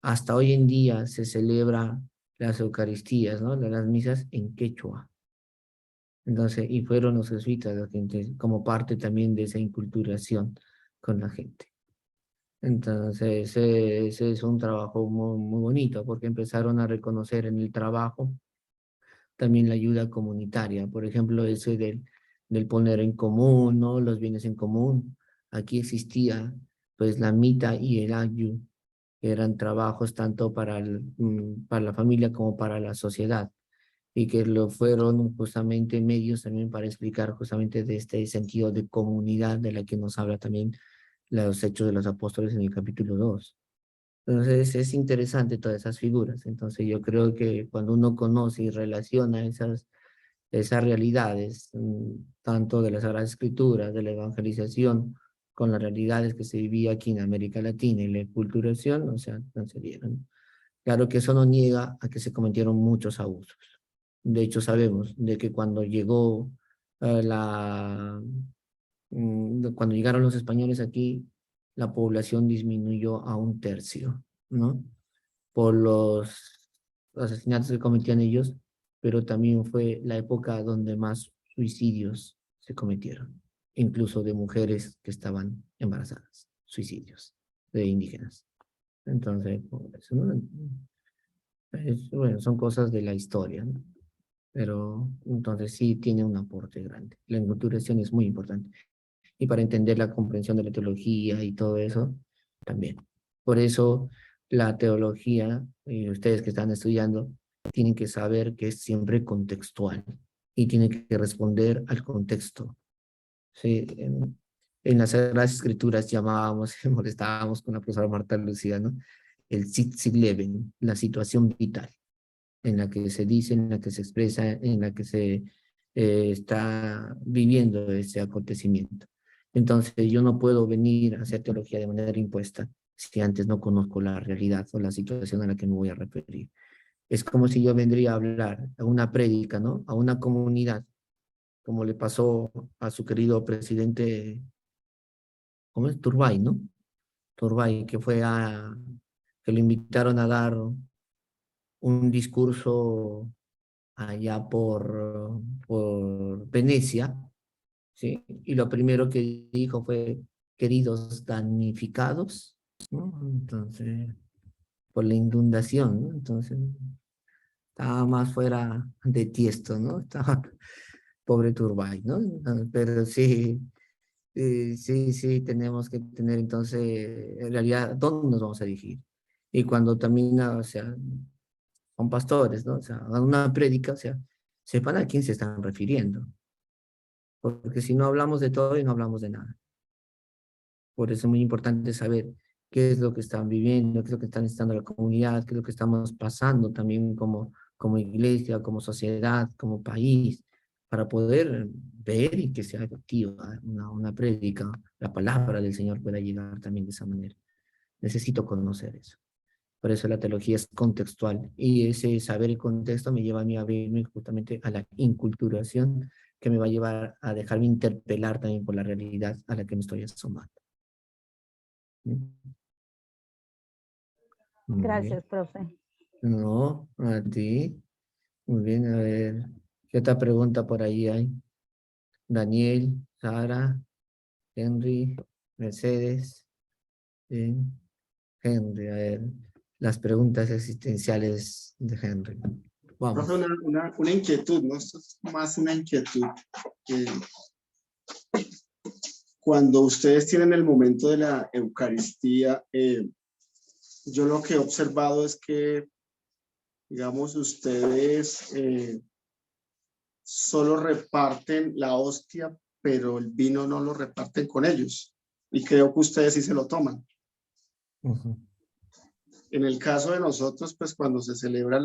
Hasta hoy en día se celebra las Eucaristías, ¿no? Las misas en quechua. Entonces, y fueron los jesuitas los que, como parte también de esa inculturación con la gente. Entonces, ese es un trabajo muy, muy bonito, porque empezaron a reconocer en el trabajo también la ayuda comunitaria. Por ejemplo, ese del poner en común, ¿no? Los bienes en común. Aquí existía, pues, la mita y el ayu, que eran trabajos tanto para la familia como para la sociedad, y que lo fueron justamente medios también para explicar justamente de este sentido de comunidad de la que nos habla también los Hechos de los Apóstoles en el capítulo 2. Entonces es interesante todas esas figuras. Entonces yo creo que cuando uno conoce y relaciona esas realidades, tanto de las Sagradas Escrituras, de la evangelización, con las realidades que se vivía aquí en América Latina y la culturación, o sea, no se dieron. Claro que eso no niega a que se cometieron muchos abusos. De hecho, sabemos de que cuando llegó cuando llegaron los españoles aquí, la población disminuyó a 1/3, ¿no? Por los asesinatos que cometían ellos, pero también fue la época donde más suicidios se cometieron, incluso de mujeres que estaban embarazadas, suicidios de indígenas. Entonces, por eso, ¿no? Bueno, son cosas de la historia, ¿no? Pero entonces sí tiene un aporte grande. La enculturación es muy importante. Y para entender la comprensión de la teología y todo eso, también. Por eso la teología, ustedes que están estudiando, tienen que saber que es siempre contextual y tienen que responder al contexto. Sí, en las Sagradas Escrituras llamábamos, molestábamos con la profesora Marta Lucía, ¿no? El sit leben, la situación vital, en la que se dice, en la que se expresa, en la que se está viviendo ese acontecimiento. Entonces, yo no puedo venir a hacer teología de manera impuesta si antes no conozco la realidad o la situación a la que me voy a referir. Es como si yo vendría a hablar a una prédica, ¿no? A una comunidad, como le pasó a su querido presidente, ¿cómo es? Turbay, ¿no? Turbay, que lo invitaron a dar un discurso allá por Venecia, ¿sí? Y lo primero que dijo fue, queridos damnificados, ¿no? Entonces, por la inundación, ¿no? Entonces, estaba más fuera de tiesto, ¿no? Estaba pobre Turbay, ¿no? Pero sí, sí, tenemos que tener entonces, en realidad, ¿dónde nos vamos a dirigir? Y cuando también, o sea, son pastores, ¿no? O sea, dan una prédica, o sea, sepan a quién se están refiriendo. Porque si no hablamos de todo y no hablamos de nada. Por eso es muy importante saber qué es lo que están viviendo, qué es lo que está necesitando la comunidad, qué es lo que estamos pasando también como iglesia, como sociedad, como país, para poder ver y que sea efectiva una prédica, la palabra del Señor pueda llegar también de esa manera. Necesito conocer eso. Por eso la teología es contextual y ese saber el contexto me lleva a mí a abrirme justamente a la inculturación que me va a llevar a dejarme interpelar también por la realidad a la que me estoy asomando. Muy Gracias, bien. profe. No, a ti. Muy bien, a ver. ¿Qué otra pregunta por ahí hay? Daniel, Sara, Henry, Mercedes, bien. Henry, a ver. Las preguntas existenciales de Henry. Vamos. Profe, una inquietud, ¿no? Esto es más una inquietud. Cuando ustedes tienen el momento de la Eucaristía, yo lo que he observado es que, digamos, ustedes solo reparten la hostia, pero el vino no lo reparten con ellos. Y creo que ustedes sí se lo toman. Ujú. En el caso de nosotros, pues cuando se celebra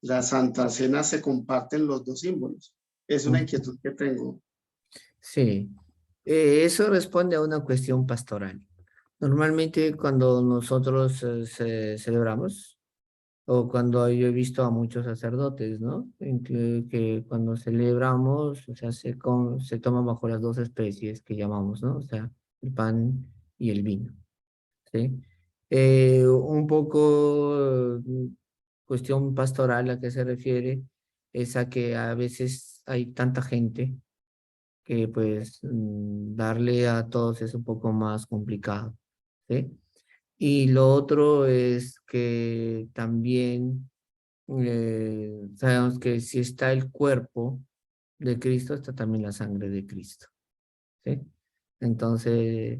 la Santa Cena, se comparten los dos símbolos. Es una Ujú. inquietud que tengo. Sí, eso responde a una cuestión pastoral. Normalmente cuando nosotros celebramos, o cuando yo he visto a muchos sacerdotes, ¿no? Que cuando celebramos, o sea, se toma bajo las dos especies que llamamos, ¿no? O sea, el pan y el vino, ¿sí? Un poco cuestión pastoral a que se refiere es a que a veces hay tanta gente que pues darle a todos es un poco más complicado, ¿sí? Y lo otro es que también sabemos que si está el cuerpo de Cristo, está también la sangre de Cristo, ¿sí? Entonces,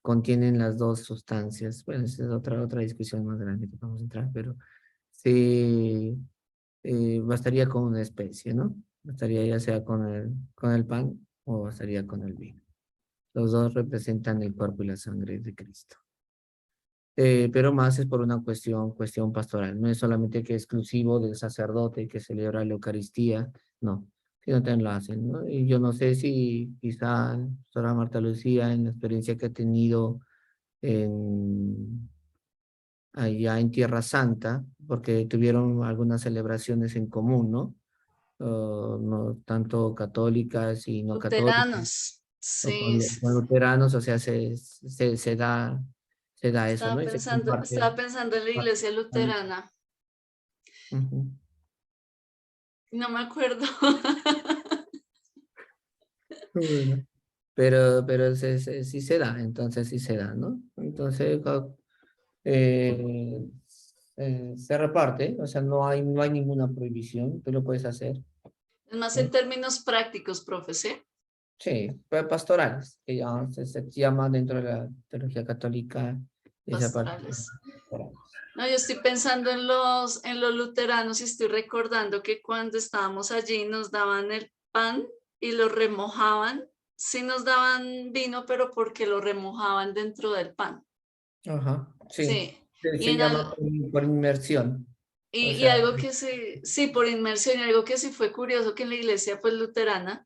contienen las dos sustancias. Bueno, esa es otra discusión más grande que vamos a entrar, pero sí, bastaría con una especie, ¿no? Bastaría ya sea con el pan o bastaría con el vino. Los dos representan el cuerpo y la sangre de Cristo. Pero más es por una cuestión pastoral. No es solamente que exclusivo del sacerdote que celebra la Eucaristía, no, sino también lo hacen, ¿no? Y yo no sé si quizá Sora Marta Lucía, en la experiencia que ha tenido allá en Tierra Santa, porque tuvieron algunas celebraciones en común, ¿no? No tanto católicas y no católicas, Luteranos. o Sí, con luteranos, o sea, se da eso, ¿no? Y se comparte. estaba pensando en la iglesia luterana. Ujú. No me acuerdo. Bueno, pero sí se da, entonces sí se da, ¿no? Entonces eh, se reparte, o sea, no hay ninguna prohibición, tú lo puedes hacer. Es más en ¿Sí? términos prácticos, profe, ¿sí? Sí, pastorales, que ya se llama dentro de la teología católica esa parte. Pastorales. Pastorales. No, yo estoy pensando en los luteranos y estoy recordando que cuando estábamos allí nos daban el pan y lo remojaban. Sí nos daban vino, pero porque lo remojaban dentro del pan. Ajá, sí, Sí. Y, se en llama al- por inmersión, o y sea, algo que sí, por inmersión, y algo que sí fue curioso que en la iglesia pues luterana,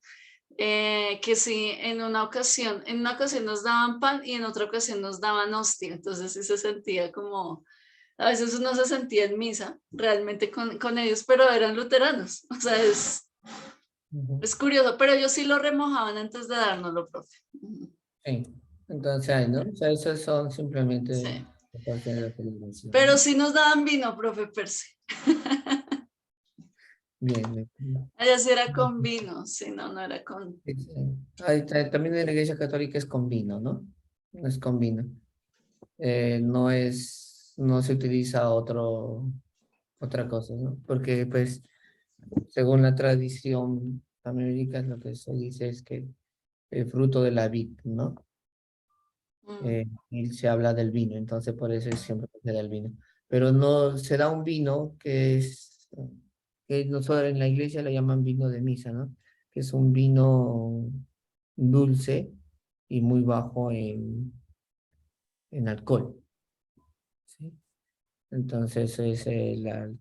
que sí, en una ocasión nos daban pan y en otra ocasión nos daban hostia. Entonces sí se sentía como, a veces uno se sentía en misa realmente con ellos, pero eran luteranos. O sea, ujú, es curioso, pero ellos sí lo remojaban antes de dárnoslo, profe. Ujú. sí, entonces hay, ¿no? O sea, esos son simplemente Sí. parte de la celebración, Pero ¿no? sí nos daban vino, profe Percy. Bien, bien. Allá sí era con vino, sí, no, no era con... Sí, sí. También en la Iglesia Católica es con vino, ¿no? No es con vino. No se utiliza otra cosa, ¿no? Porque, pues, según la tradición américa, lo que se dice es que el fruto de la vid, ¿no? Y se habla del vino, entonces por eso siempre se da el vino. Pero no se da un vino que nosotros en la iglesia le llaman vino de misa, ¿no? Que es un vino dulce y muy bajo en alcohol, ¿sí? Entonces es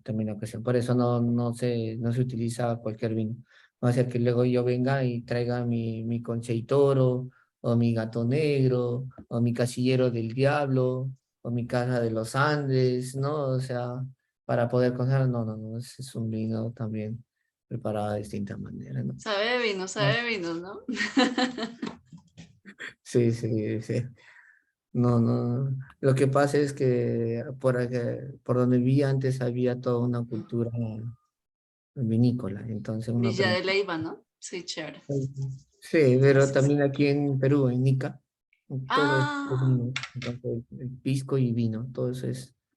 también la ocasión. Por eso no se utiliza cualquier vino. Va a ser que luego yo venga y traiga mi Concha y Toro, o mi Gato Negro, o mi Casillero del Diablo, o mi Casa de los Andes, ¿no? O sea, para poder conocer, no, ese es un vino también preparado de distinta manera, ¿no? Sabe de vino, ¿no? Sí, sí, sí. No, no. Lo que pasa es que por donde vivía antes había toda una cultura vinícola, entonces uno Villa de aprende. Leyva, ¿no? Sí, chévere. Sí, Sí, pero sí, sí. también aquí en Perú, en Ica, todo es Ah, vino, entonces pisco y vino,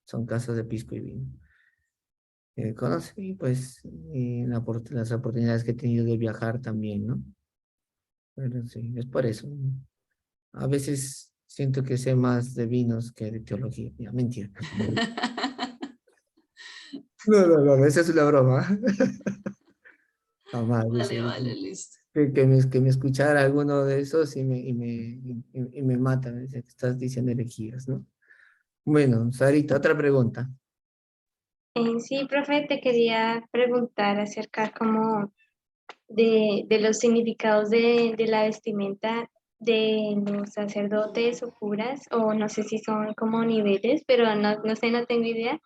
son casas de pisco y vino. Conocí, pues, y las oportunidades que he tenido de viajar también, ¿no? Pero sí, es por eso, ¿no? A veces Siento que sé más de vinos que de teología. Ya, mentira. No, esa es una broma. Jamás. Vale, vale, listo. Que me escuchara alguno de esos y me mata. Me dice que estás diciendo herejías, ¿no? Bueno, Sarita, otra pregunta. Sí, profe, te quería preguntar acerca como de los significados de la vestimenta de los sacerdotes o curas, o no sé si son como niveles, pero no sé, no tengo idea.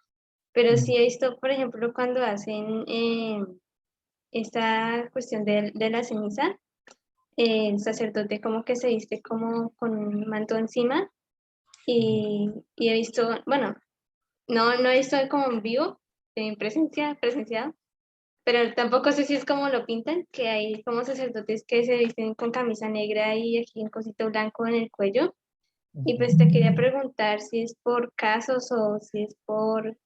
Pero sí he visto, por ejemplo, cuando hacen esta cuestión de la ceniza, el sacerdote como que se viste como con un manto encima y he visto, bueno, no he visto como en vivo, en presenciado, pero tampoco sé si es como lo pintan, que hay como sacerdotes que se visten con camisa negra y aquí un cosito blanco en el cuello. Y pues te quería preguntar si es por casos o si es por,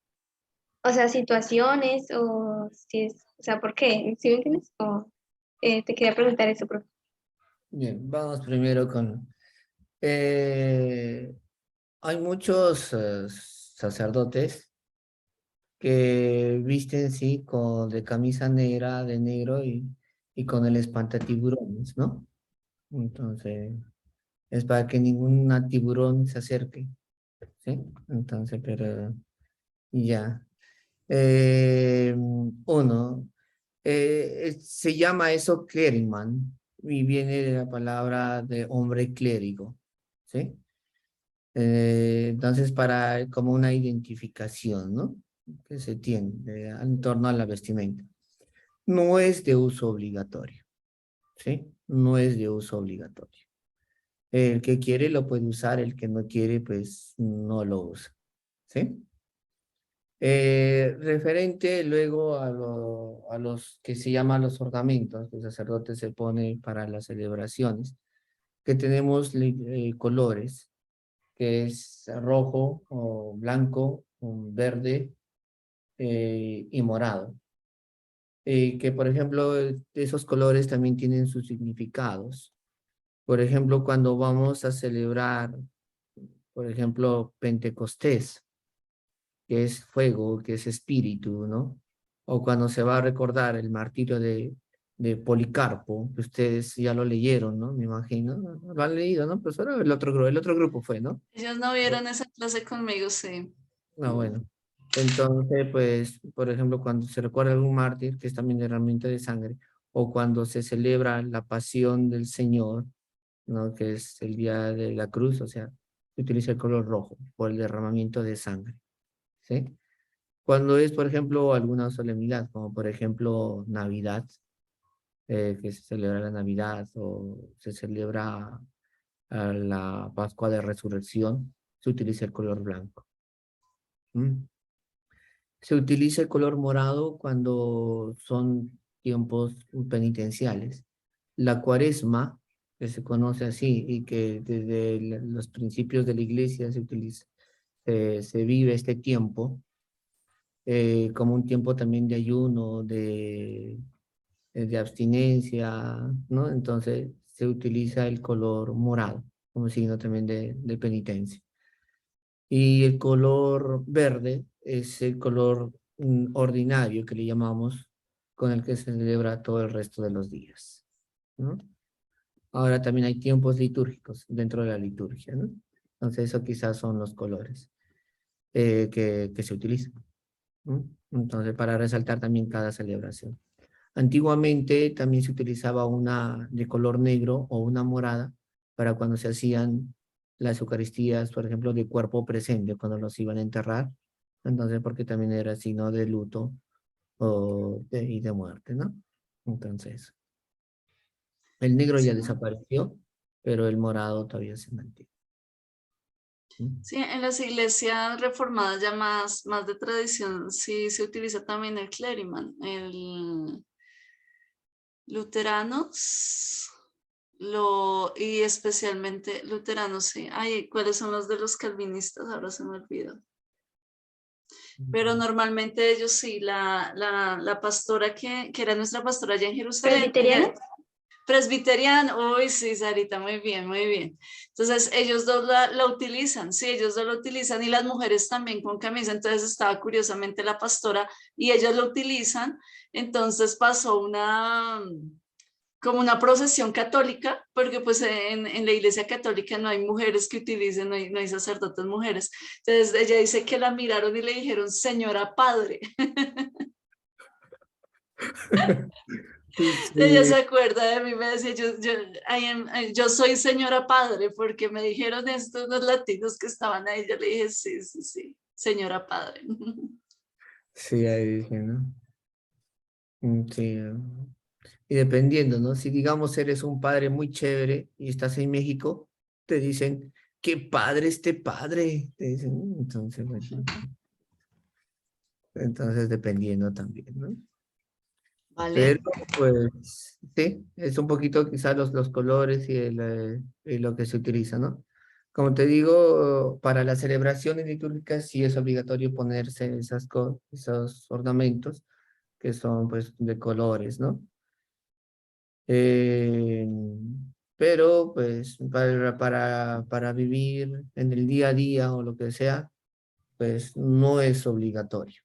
o sea, situaciones o si es, o sea, ¿por qué? ¿Sí me entiendes? O, te quería preguntar eso, profe. Bien, vamos primero con... eh, hay muchos sacerdotes que visten, sí, de camisa negra, de negro y con el espantatiburones, ¿no? Entonces, es para que ningún tiburón se acerque, ¿sí? Entonces, pero ya. Uno, se llama eso clériman y viene de la palabra de hombre clérigo, ¿sí? Entonces, para como una identificación, ¿no? Que se tiene en torno a la vestimenta. No es de uso obligatorio, ¿sí? No es de uso obligatorio. El que quiere lo puede usar, el que no quiere, pues no lo usa, ¿sí? Referente luego a los que se llaman los ornamentos que el sacerdote se pone para las celebraciones, que tenemos colores, que es rojo o blanco, verde y morado. Que por ejemplo esos colores también tienen sus significados. Por ejemplo, cuando vamos a celebrar, por ejemplo, Pentecostés, que es fuego, que es espíritu, ¿no? O cuando se va a recordar el martirio de Policarpo, que ustedes ya lo leyeron, ¿no? Me imagino, lo han leído, ¿no? Pues ahora el otro grupo fue, ¿no? Ellos no vieron esa clase conmigo, sí. Ah, bueno. Entonces, pues, por ejemplo, cuando se recuerda algún mártir, que es también derramamiento de sangre, o cuando se celebra la pasión del Señor, ¿no? Que es el día de la cruz, o sea, se utiliza el color rojo por el derramamiento de sangre, ¿sí? Cuando es, por ejemplo, alguna solemnidad, como por ejemplo Navidad, que se celebra la Navidad o se celebra la Pascua de Resurrección, se utiliza el color blanco. ¿Mm? Se utiliza el color morado cuando son tiempos penitenciales. La Cuaresma, que se conoce así y que desde los principios de la iglesia se utiliza, se vive este tiempo como un tiempo también de ayuno, de abstinencia, ¿no? Entonces se utiliza el color morado como signo también de penitencia. Y el color verde es el color ordinario que le llamamos, con el que se celebra todo el resto de los días, ¿no? Ahora también hay tiempos litúrgicos dentro de la liturgia, ¿no? Entonces eso quizás son los colores que se utilizan, ¿no? Entonces para resaltar también cada celebración. Antiguamente también se utilizaba una de color negro o una morada para cuando se hacían las Eucaristías, por ejemplo, de cuerpo presente, cuando los iban a enterrar. Entonces, porque también era signo de luto y de muerte, ¿no? Entonces, el negro ya desapareció, pero el morado todavía se mantiene. ¿Mm? Sí, en las iglesias reformadas ya más de tradición, sí se utiliza también el clériman, el luteranos, y especialmente luteranos, sí. Ay, ¿cuáles son los de los calvinistas? Ahora se me olvidó. Pero normalmente ellos sí, la pastora que era nuestra pastora allá en Jerusalén. ¿Presbiterianos? Presbiteriano, uy, sí, Sarita, muy bien, muy bien. Entonces, ellos dos la utilizan, sí, ellos dos lo utilizan y las mujeres también con camisa. Entonces, estaba curiosamente la pastora y ellas lo utilizan. Entonces, pasó como una procesión católica, porque pues en la iglesia católica no hay mujeres que utilicen, no hay sacerdotes mujeres. Entonces, ella dice que la miraron y le dijeron, señora padre. Ella se Sí, acuerda de mí, me decía, yo soy señora padre, porque me dijeron esto unos latinos que estaban ahí. Yo le dije, sí, sí, sí, señora padre. sí, ahí dije, ¿no? Sí. Y dependiendo, ¿no? Si digamos eres un padre muy chévere y estás en México, te dicen, qué padre este padre. Te dicen, entonces, bueno, entonces dependiendo también, ¿no? Vale, Pero pues sí, es un poquito quizás los colores y lo que se utiliza, ¿no? Como te digo, para las celebraciones litúrgicas sí es obligatorio ponerse esos ornamentos que son pues de colores, ¿no? Eh, pero pues para vivir en el día a día o lo que sea, pues no es obligatorio.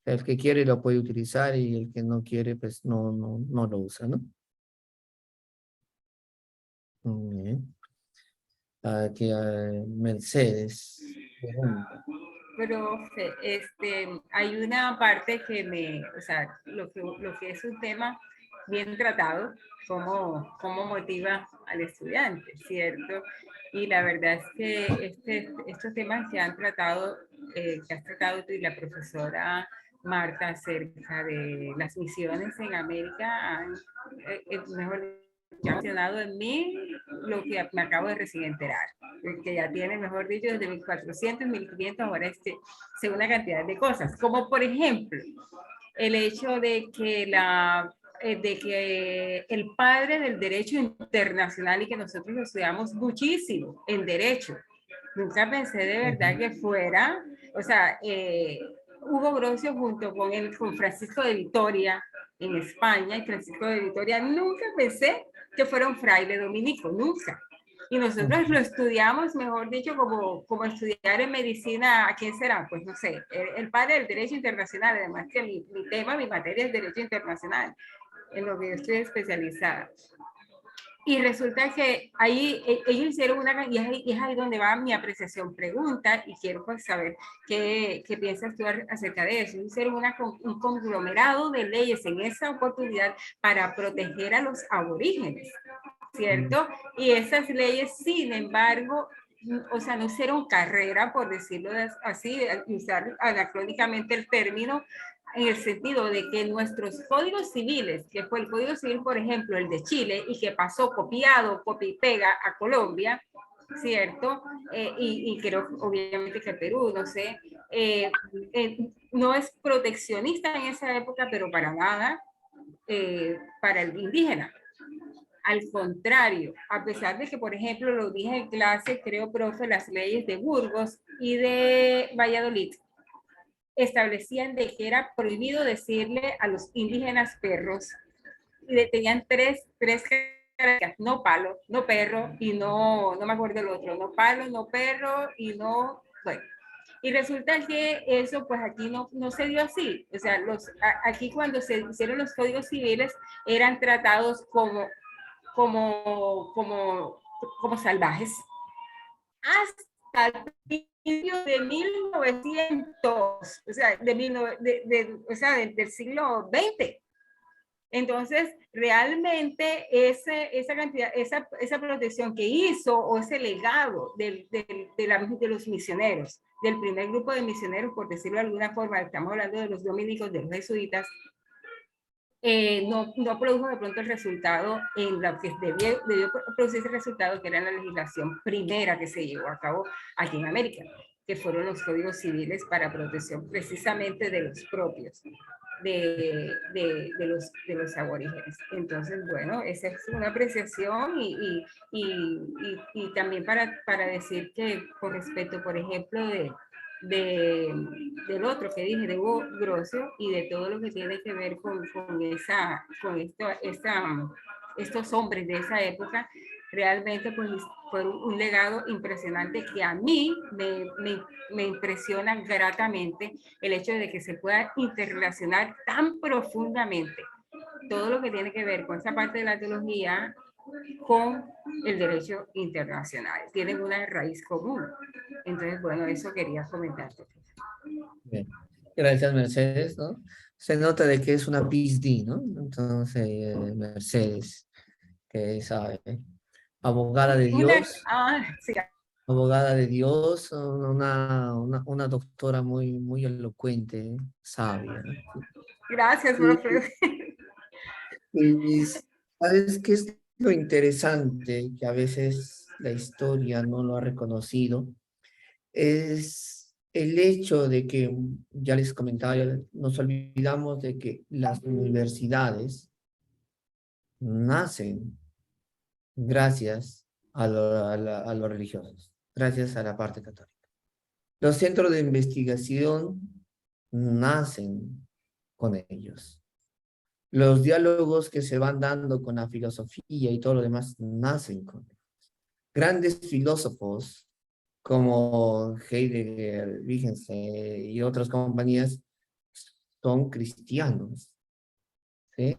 El que quiere lo puede utilizar y el que no quiere, pues no lo usa, ¿no? Muy bien. Aquí Mercedes. Pregunta. Profe, hay una parte que o sea, lo que es un tema bien tratado, cómo motiva al estudiante, ¿cierto? Y la verdad es que estos temas que han tratado, que has tratado tú y la profesora Marta acerca de las misiones en América, mejor que ha mencionado en mí lo que me acabo de recién enterar, que ya tiene, mejor dicho, desde 1400, 1500, ahora según una cantidad de cosas, como por ejemplo, el hecho de que el padre del derecho internacional y que nosotros lo estudiamos muchísimo en derecho. Nunca pensé de verdad que fuera, o sea, Hugo Grocio junto con Francisco de Vitoria en España, y Francisco de Vitoria, nunca pensé que fuera un fraile dominico, nunca. Y nosotros lo estudiamos, mejor dicho, como estudiar en medicina, ¿a quién será? Pues no sé, el padre del derecho internacional, además que mi tema, mi materia es derecho internacional, en lo que yo estoy especializada. Y resulta que ahí ellos hicieron y es ahí donde va mi apreciación pregunta, y quiero pues saber qué piensas tú acerca de eso. Hicieron un conglomerado de leyes en esa oportunidad para proteger a los aborígenes, ¿cierto? Y esas leyes, sin embargo, o sea, no hicieron carrera, por decirlo así, usar anacrónicamente el término, en el sentido de que nuestros códigos civiles, que fue el Código Civil, por ejemplo, el de Chile, y que pasó copiado, copia y pega a Colombia, ¿cierto? Y creo obviamente que Perú, no sé, no es proteccionista en esa época, pero para nada para el indígena. Al contrario, a pesar de que, por ejemplo, lo dije en clase, creo, profe, las leyes de Burgos y de Valladolid establecían de que era prohibido decirle a los indígenas perros, y tenían tres características: no palo, no perro, y no me acuerdo el otro, no palo, no perro, y no, bueno. Y resulta que eso, pues aquí no se dio así. O sea, aquí cuando se hicieron los códigos civiles, eran tratados como salvajes. Hasta el principio de 1900, o sea, del siglo XX. Entonces, realmente esa protección que hizo, o ese legado de los misioneros, del primer grupo de misioneros, por decirlo de alguna forma, estamos hablando de los dominicos, de los jesuitas, no produjo de pronto el resultado en lo que debió producir ese resultado, que era la legislación primera que se llevó a cabo aquí en América, que fueron los códigos civiles para protección precisamente de los propios, de los aborígenes. Entonces, bueno, esa es una apreciación, y también para decir que con respecto, por ejemplo, del otro que dije, de Hugo Grocio, y de todo lo que tiene que ver con estos hombres de esa época, realmente pues fue un legado impresionante que a mí me impresiona gratamente el hecho de que se pueda interrelacionar tan profundamente todo lo que tiene que ver con esa parte de la teología con el derecho internacional. Tienen una raíz común. Entonces, bueno, eso quería comentarte. Bien. Gracias, Mercedes, ¿no? Se nota de que es una PhD, ¿no? Entonces, Mercedes, que sabe, abogada de Dios, Sí. abogada de Dios, una doctora muy, muy elocuente, sabia, ¿no? Gracias, profe. Y sabes qué es lo interesante, que a veces la historia no lo ha reconocido, es el hecho de que, ya les comentaba, nos olvidamos de que las universidades nacen gracias a los religiosos, gracias a la parte católica. Los centros de investigación nacen con ellos. Los diálogos que se van dando con la filosofía y todo lo demás nacen con ellos. Grandes filósofos como Heidegger, Wittgenstein y otras compañías son cristianos, ¿sí?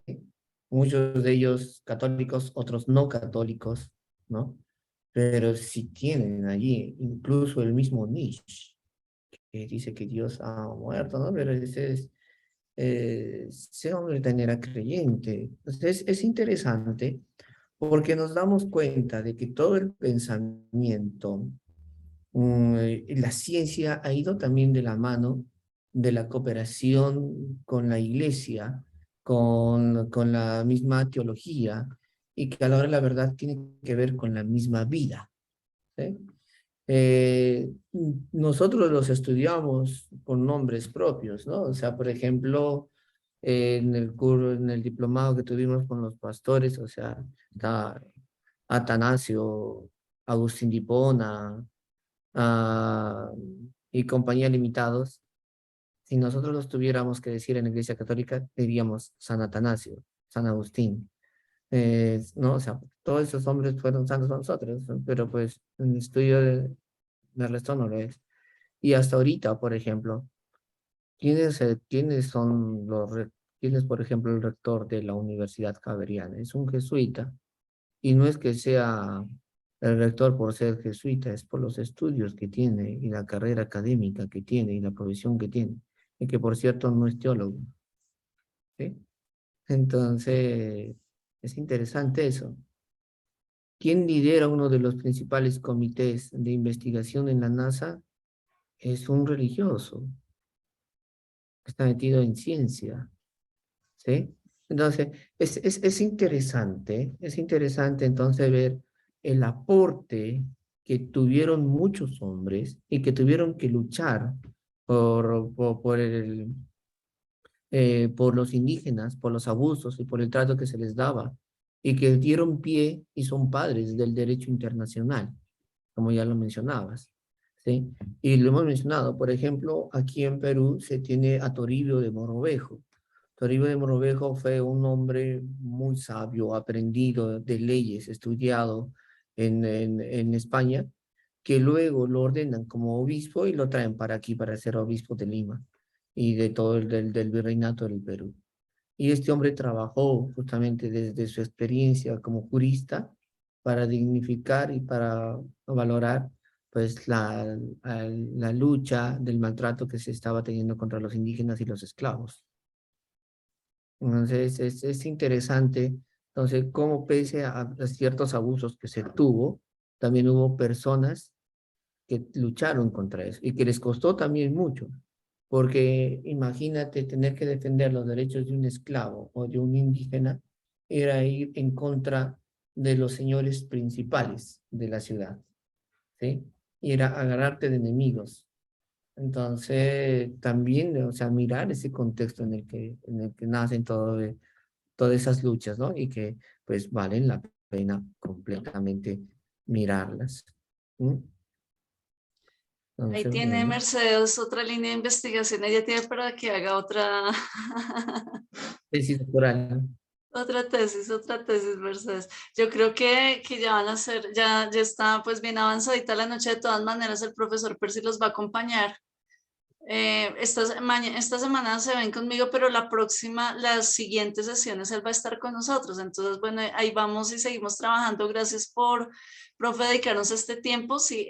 Muchos de ellos católicos, otros no católicos, ¿no? Pero sí tienen allí, incluso el mismo Nietzsche, que dice que Dios ha muerto, ¿no? Pero ese hombre también era creyente. Entonces es interesante porque nos damos cuenta de que todo el pensamiento, la ciencia ha ido también de la mano de la cooperación con la iglesia, con la misma teología, y que a la hora de la verdad tiene que ver con la misma vida, ¿sí? Nosotros los estudiamos con nombres propios, ¿no? O sea, por ejemplo, en el diplomado que tuvimos con los pastores, o sea, está Atanasio, Agustín de Hipona, y compañía limitados. Si nosotros los tuviéramos que decir en la Iglesia Católica, diríamos San Atanasio, San Agustín. No, o sea, todos esos hombres fueron santos para nosotros, ¿no? Pero pues en el estudio del resto no lo es. Y hasta ahorita, por ejemplo, ¿quiénes son quién es, por ejemplo, el rector de la Universidad Javeriana? Es un jesuita. Y no es que sea el rector por ser jesuita, es por los estudios que tiene y la carrera académica que tiene y la profesión que tiene. Y que, por cierto, no es teólogo, ¿sí? Entonces, es interesante eso. ¿Quién lidera uno de los principales comités de investigación en la NASA? Es un religioso que está metido en ciencia, ¿sí? Entonces, es interesante entonces ver el aporte que tuvieron muchos hombres y que tuvieron que luchar por los indígenas, por los abusos y por el trato que se les daba, y que dieron pie y son padres del derecho internacional, como ya lo mencionabas, ¿sí? Y lo hemos mencionado, por ejemplo, aquí en Perú se tiene a Toribio de Mogrovejo. Toribio de Mogrovejo fue un hombre muy sabio, aprendido de leyes, estudiado en España, que luego lo ordenan como obispo y lo traen para aquí, para ser obispo de Lima y de todo del virreinato del Perú. Y este hombre trabajó justamente desde su experiencia como jurista para dignificar y para valorar pues la lucha del maltrato que se estaba teniendo contra los indígenas y los esclavos. Entonces es interesante, entonces, cómo pese a ciertos abusos que se tuvo, también hubo personas que lucharon contra eso y que les costó también mucho, porque imagínate tener que defender los derechos de un esclavo o de un indígena, era ir en contra de los señores principales de la ciudad, ¿sí? Y era agarrarte de enemigos. Entonces, también, o sea, mirar ese contexto en el que nacen todas esas luchas, ¿no? Y que, pues, valen la pena completamente mirarlas. ¿Mm? Ahí Entonces, tiene bueno, Mercedes otra línea de investigación. Ella tiene para que haga otra. tesis doctoral. Otra tesis, Mercedes. Yo creo que ya van a ser, ya está pues bien avanzadita la noche. De todas maneras, el profesor Percy los va a acompañar. Esta semana se ven conmigo, pero la próxima, las siguientes sesiones, él va a estar con nosotros. Entonces, bueno, ahí vamos y seguimos trabajando. Gracias por, profe, dedicarnos este tiempo, sí,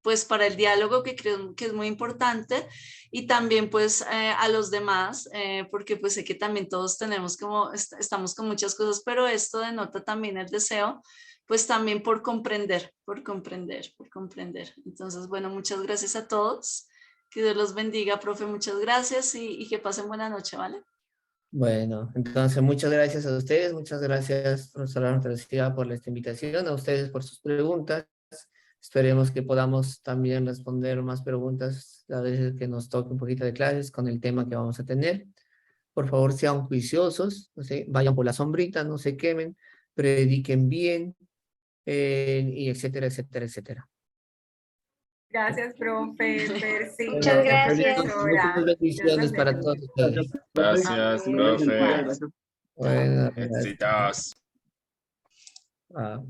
pues para el diálogo que creo que es muy importante y también pues a los demás, porque pues sé que también todos tenemos como, estamos con muchas cosas, pero esto denota también el deseo pues también por comprender, por comprender, por comprender. Entonces, bueno, muchas gracias a todos. Que Dios los bendiga, profe, muchas gracias y que pasen buena noche, ¿vale? Bueno, entonces muchas gracias a ustedes, muchas gracias, profesora Norcia, por esta invitación, a ustedes por sus preguntas. Esperemos que podamos también responder más preguntas a veces que nos toque un poquito de clases con el tema que vamos a tener. Por favor, sean juiciosos, no sé, vayan por la sombrita, no se quemen, prediquen bien, y etcétera, etcétera, etcétera. Gracias, profe, Percy. Muchas gracias. profesora. Muchas bendiciones para todos ustedes. Gracias, Amén. profe. Gracias. Bueno, Éxitos. ah.